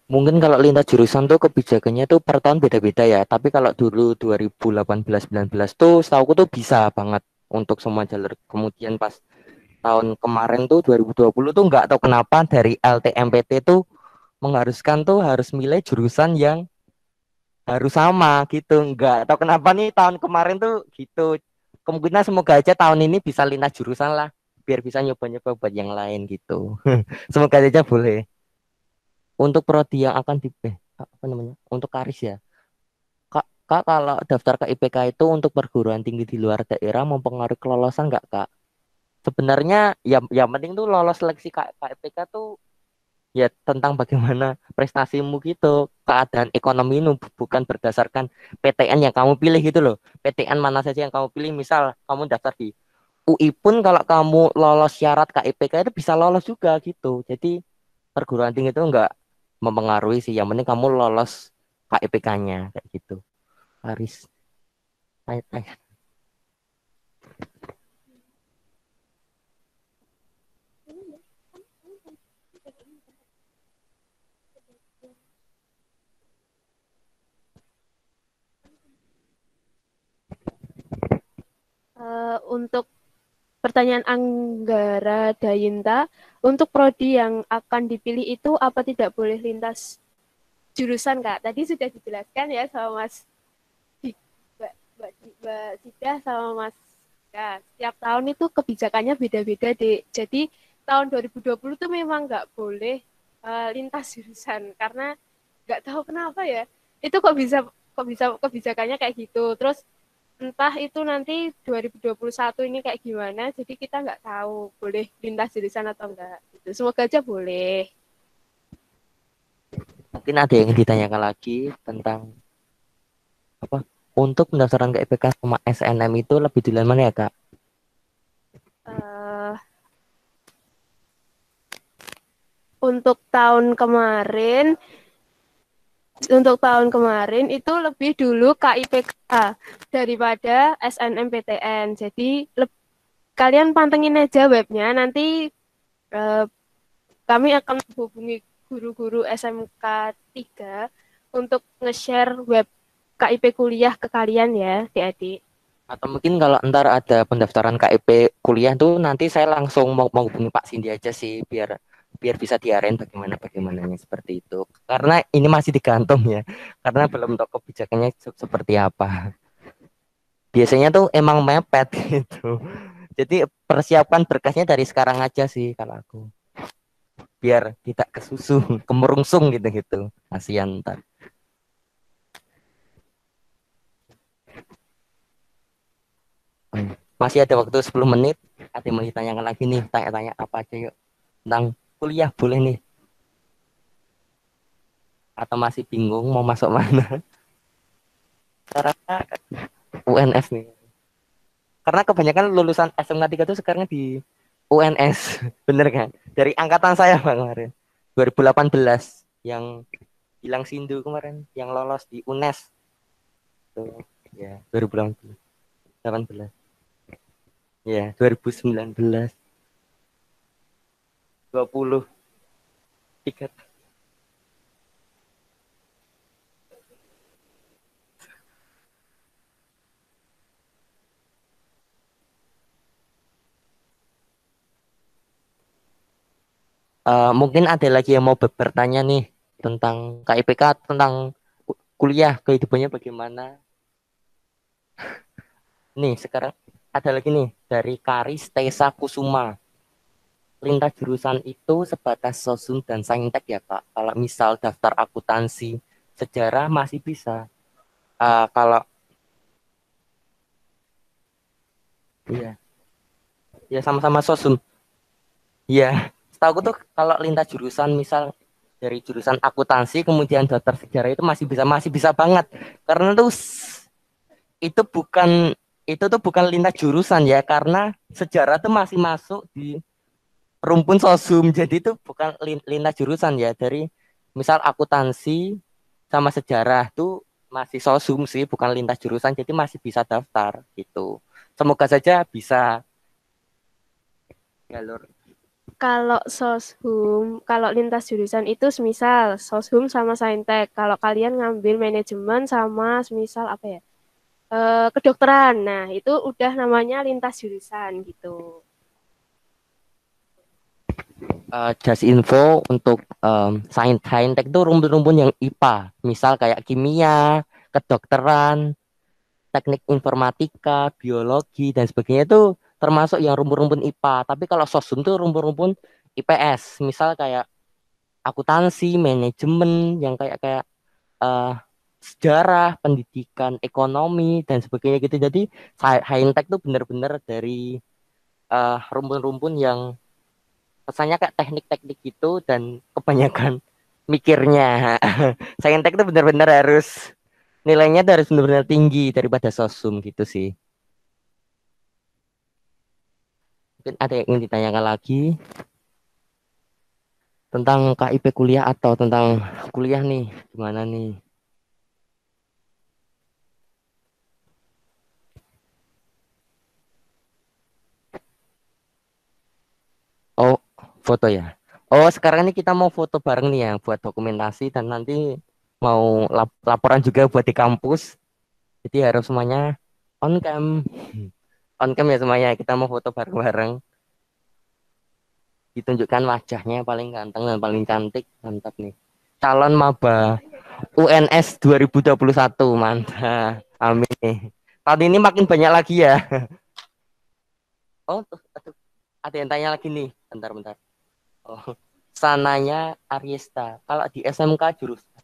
Mungkin kalau lintas jurusan tuh kebijakannya tuh per tahun beda-beda ya. Tapi kalau dulu 2018-19 tuh setahu tuh bisa banget untuk semua jalur. Kemudian pas tahun kemarin tuh 2020 tuh nggak tahu kenapa dari LTMPT tuh mengharuskan tuh harus milih jurusan yang harus sama gitu. Nggak tahu kenapa nih tahun kemarin tuh gitu. Kemungkinan semoga aja tahun ini bisa lintas jurusan lah. Biar bisa nyoba-nyoba buat yang lain gitu. Semoga aja boleh. Untuk prodi yang akan apa namanya? Untuk Karis ya. Kak, kalau daftar ke IPK itu untuk perguruan tinggi di luar daerah mempengaruhi kelolosan nggak, Kak? Sebenarnya ya yang penting tuh lolos seleksi KIPK tuh ya tentang bagaimana prestasimu gitu, keadaan ekonomi itu bukan berdasarkan PTN yang kamu pilih gitu loh. PTN mana saja yang kamu pilih, misal kamu daftar di UI pun kalau kamu lolos syarat KIPK itu bisa lolos juga gitu. Jadi perguruan tinggi itu enggak mempengaruhi sih, yang penting kamu lolos KIPK-nya kayak gitu. Haris. Untuk pertanyaan Anggara Dayinta, untuk prodi yang akan dipilih itu apa tidak boleh lintas jurusan, Kak? Tadi sudah dijelaskan ya sama Mbak Sida sama Mas. Ya, setiap tahun itu kebijakannya beda-beda, Dek. Jadi tahun 2020 tuh memang nggak boleh lintas jurusan karena nggak tahu kenapa ya. Itu kok bisa kebijakannya kayak gitu. Terus entah itu nanti 2021 ini kayak gimana, jadi kita nggak tahu boleh lintas jurusan atau enggak. Gitu. Semoga aja boleh. Mungkin ada yang ditanyakan lagi tentang apa? Untuk pendaftaran ke IPK sama SNM itu lebih duluan mana ya, Kak? Untuk tahun kemarin itu lebih dulu KIPK daripada SNMPTN. Jadi kalian pantengin aja webnya. Nanti kami akan hubungi guru-guru SMK 3 untuk nge-share web KIP kuliah ke kalian ya, adik-adik. Atau mungkin kalau ntar ada pendaftaran KIP kuliah tuh nanti saya langsung mau hubungi Pak Cindy aja sih biar bisa diarahin bagaimananya seperti itu. Karena ini masih digantung ya. Karena belum tahu kebijakannya seperti apa. Biasanya tuh emang mepet gitu. Jadi persiapkan berkasnya dari sekarang aja sih kalau aku. Biar tidak kesusu, kemerungsung gitu. Kasihan ntar. Masih ada waktu 10 menit. Ada yang mau ditanyakan lagi nih, tanya-tanya apa aja yuk. Tentang kuliah boleh nih. Atau masih bingung mau masuk mana? Karena UNS nih. Karena kebanyakan lulusan SMK 3 itu sekarang di UNS. Bener kan? Dari angkatan saya kemarin. 2018 yang bilang Sindu kemarin yang lolos di UNES. Tuh, ya, 2018. Ya, 2019. 23. Mungkin ada lagi yang mau bertanya nih tentang KIPK, tentang kuliah, kehidupannya bagaimana. Nih, sekarang ada lagi nih dari Karis Tesa Kusuma. Lintas jurusan itu sebatas sosum dan saintek ya Kak. Kalau misal daftar akuntansi, sejarah masih bisa. Kalau iya, ya sama-sama sosum. Iya, setahu aku tuh kalau lintas jurusan misal dari jurusan akuntansi kemudian daftar sejarah itu masih bisa banget. Karena tuh itu bukan itu tuh bukan lintas jurusan ya, karena sejarah tuh masih masuk di rumpun sosum. Jadi itu bukan lintas jurusan ya. Dari misal akuntansi sama sejarah tuh masih sosum sih, bukan lintas jurusan. Jadi masih bisa daftar gitu. Semoga saja bisa jalur. Kalau lintas jurusan itu semisal soshum sama saintek. Kalau kalian ngambil manajemen sama semisal apa ya? Kedokteran. Nah, itu udah namanya lintas jurusan gitu. Just info untuk saintek itu rumpun-rumpun yang IPA. Misal kayak kimia, kedokteran, teknik informatika, biologi, dan sebagainya itu termasuk yang rumpun-rumpun IPA. Tapi kalau sosum itu rumpun-rumpun IPS. Misal kayak akuntansi, manajemen, yang kayak eh, sejarah, pendidikan, ekonomi, dan sebagainya gitu. Jadi saintek itu benar-benar dari rumpun-rumpun yang pesannya kayak teknik-teknik gitu dan kebanyakan mikirnya. Saintek itu benar-benar harus nilainya harus benar-benar tinggi daripada sosum gitu sih. Mungkin ada yang ingin ditanyakan lagi tentang KIP kuliah atau tentang kuliah nih, gimana nih? Oh, foto ya. Oh, sekarang ini kita mau foto bareng nih ya buat dokumentasi dan nanti mau laporan juga buat di kampus. Jadi harus semuanya on cam. On cam ya semuanya. Kita mau foto bareng-bareng. Ditunjukkan wajahnya paling ganteng dan paling cantik. Mantap nih. Calon maba UNS 2021. Mantap. Amin nih. Tahun ini makin banyak lagi ya. Oh, tuh, ada yang tanya lagi nih. Bentar. Oh, sananya Ariesta. Kalau di SMK jurusan,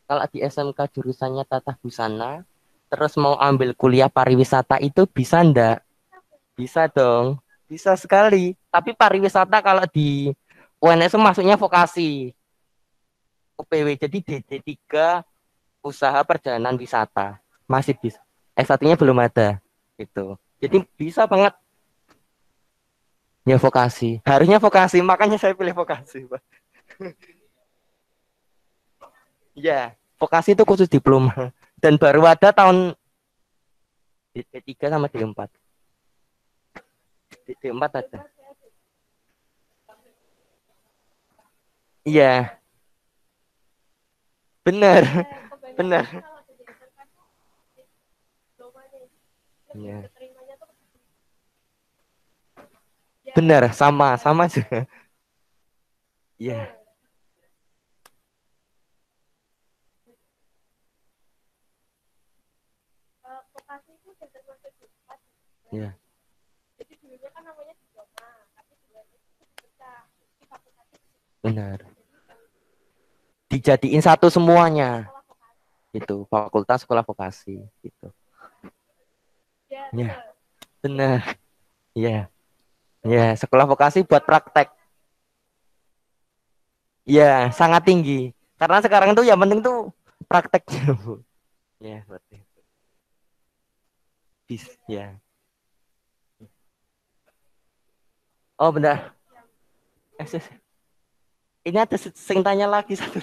kalau di SMK jurusannya Tata Busana, terus mau ambil kuliah pariwisata itu bisa ndak? Bisa dong, bisa sekali. Tapi pariwisata kalau di UNS masuknya vokasi UPW, jadi D3 usaha perjalanan wisata masih bisa. S1-nya belum ada, gitu. Jadi bisa banget. Ya vokasi, harusnya vokasi, makanya saya pilih vokasi, Pak. Ya, vokasi itu khusus diploma dan baru ada tahun D3 sama D4. D4 ada. Iya, benar, benar. Iya. Benar, sama juga. Iya. Iya. Benar. Dijadiin satu semuanya. Itu fakultas sekolah vokasi gitu. Ya, benar. Ya. Ya, sekolah vokasi buat praktek. Ya, sangat tinggi. Karena sekarang tuh yang penting tuh prakteknya, Bu. Ya, berarti. Ya. Oh, benar. Ini ada sing tanya lagi satu.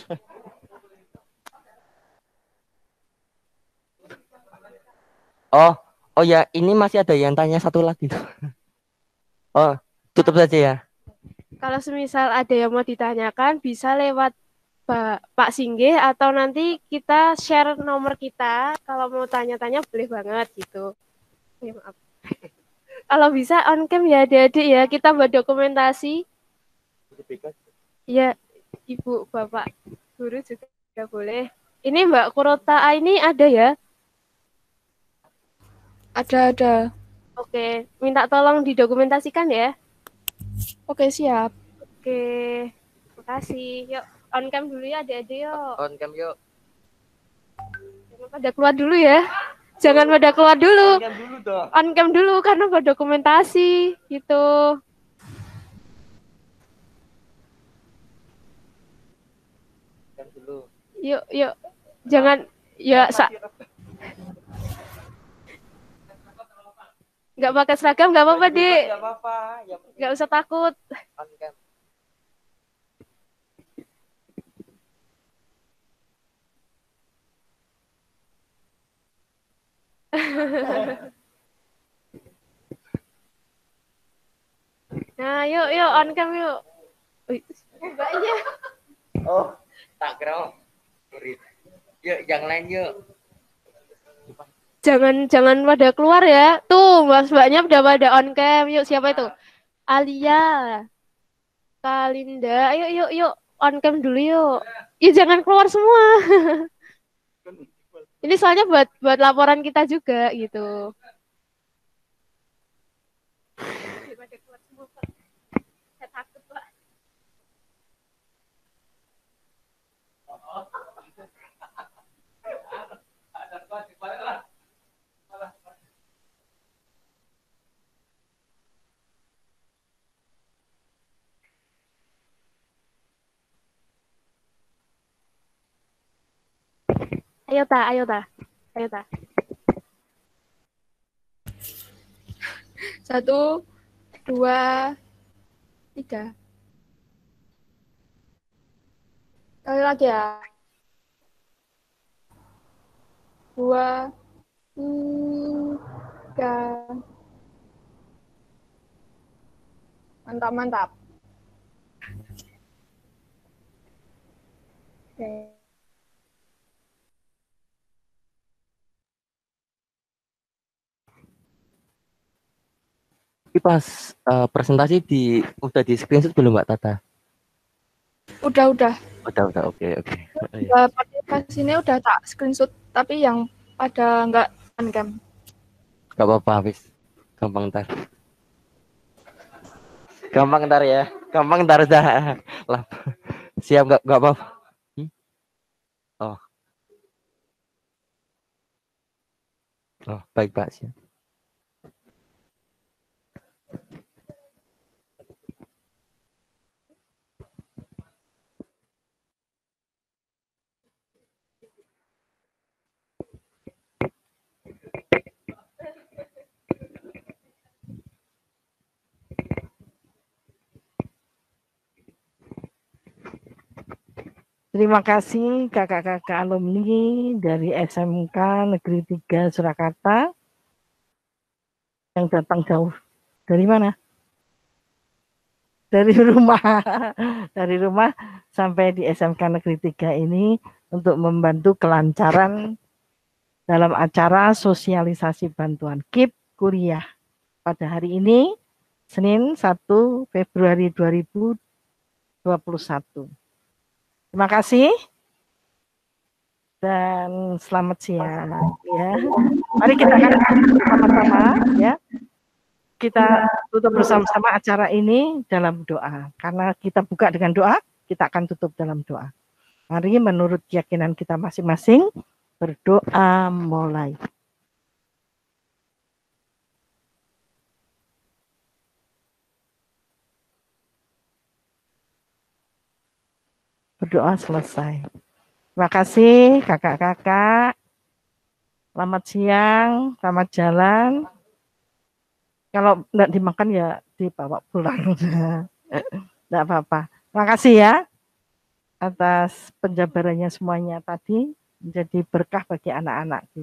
Oh, oh ya, ini masih ada yang tanya satu lagi. Oh, tutup saja ya. Kalau semisal ada yang mau ditanyakan, bisa lewat Pak Singgih atau nanti kita share nomor kita. Kalau mau tanya-tanya boleh banget gitu. Ya, maaf. Kalau bisa on cam ya adik-adik ya, kita buat dokumentasi. Ya, Ibu, Bapak, Guru juga boleh. Ini Mbak Kurota ini ada ya? Ada. Oke, minta tolong didokumentasikan ya. Oke, siap. Oke, makasih. Yuk, on cam dulu ya adik-adik yuk. On cam yuk. Jangan pada keluar dulu ya. Jangan pada keluar dulu. On cam dulu dong. On cam dulu karena buat dokumentasi gitu. Cam dulu. Yuk. Jangan ya Nggak pakai seragam nggak apa-apa, Dik. Nggak apa-apa. Nggak usah takut. Nah, yuk, yuk, on cam yuk. Wih, mbaknya. Oh, tak kira. Yuk, yang lain yuk. Jangan pada keluar ya. Tuh, mbaknya udah pada on cam. Yuk, siapa itu? Alia, Kalinda. Ayo, yuk, yuk, on cam dulu yuk. Ih, jangan keluar semua. Ini soalnya buat laporan kita juga gitu. Saya takut, Pak. Ayo ta, ayo ta, ayo ta. 1, 2, 3. Kali lagi ya. 2, 3. Mantap, mantap. Oke. Tapi pas presentasi udah di screenshot belum Mbak Tata? Udah. Udah, oke. Pas ini udah tak screenshot, tapi yang pada nggak on cam. Gak apa-apa, habis. Gampang ntar. Gampang ntar ya. Gampang ntar dah. Lah. Siap gak apa-apa. Oh. Oh, baik Pak. Siap. Terima kasih kakak-kakak alumni dari SMK Negeri 3 Surakarta yang datang jauh. Dari mana? Dari rumah. Dari rumah sampai di SMK Negeri 3 ini untuk membantu kelancaran dalam acara sosialisasi bantuan KIP kuliah pada hari ini, Senin 1 Februari 2021. Terima kasih dan selamat siang ya. Mari kita akan sama-sama ya. Kita tutup bersama-sama acara ini dalam doa. Karena kita buka dengan doa, kita akan tutup dalam doa. Mari menurut keyakinan kita masing-masing berdoa mulai. Berdoa selesai. Terima kasih kakak-kakak. Selamat siang, selamat jalan. Kalau enggak dimakan ya dibawa pulang. Enggak apa-apa. Terima kasih ya atas penjabarannya semuanya tadi, menjadi berkah bagi anak-anak kita.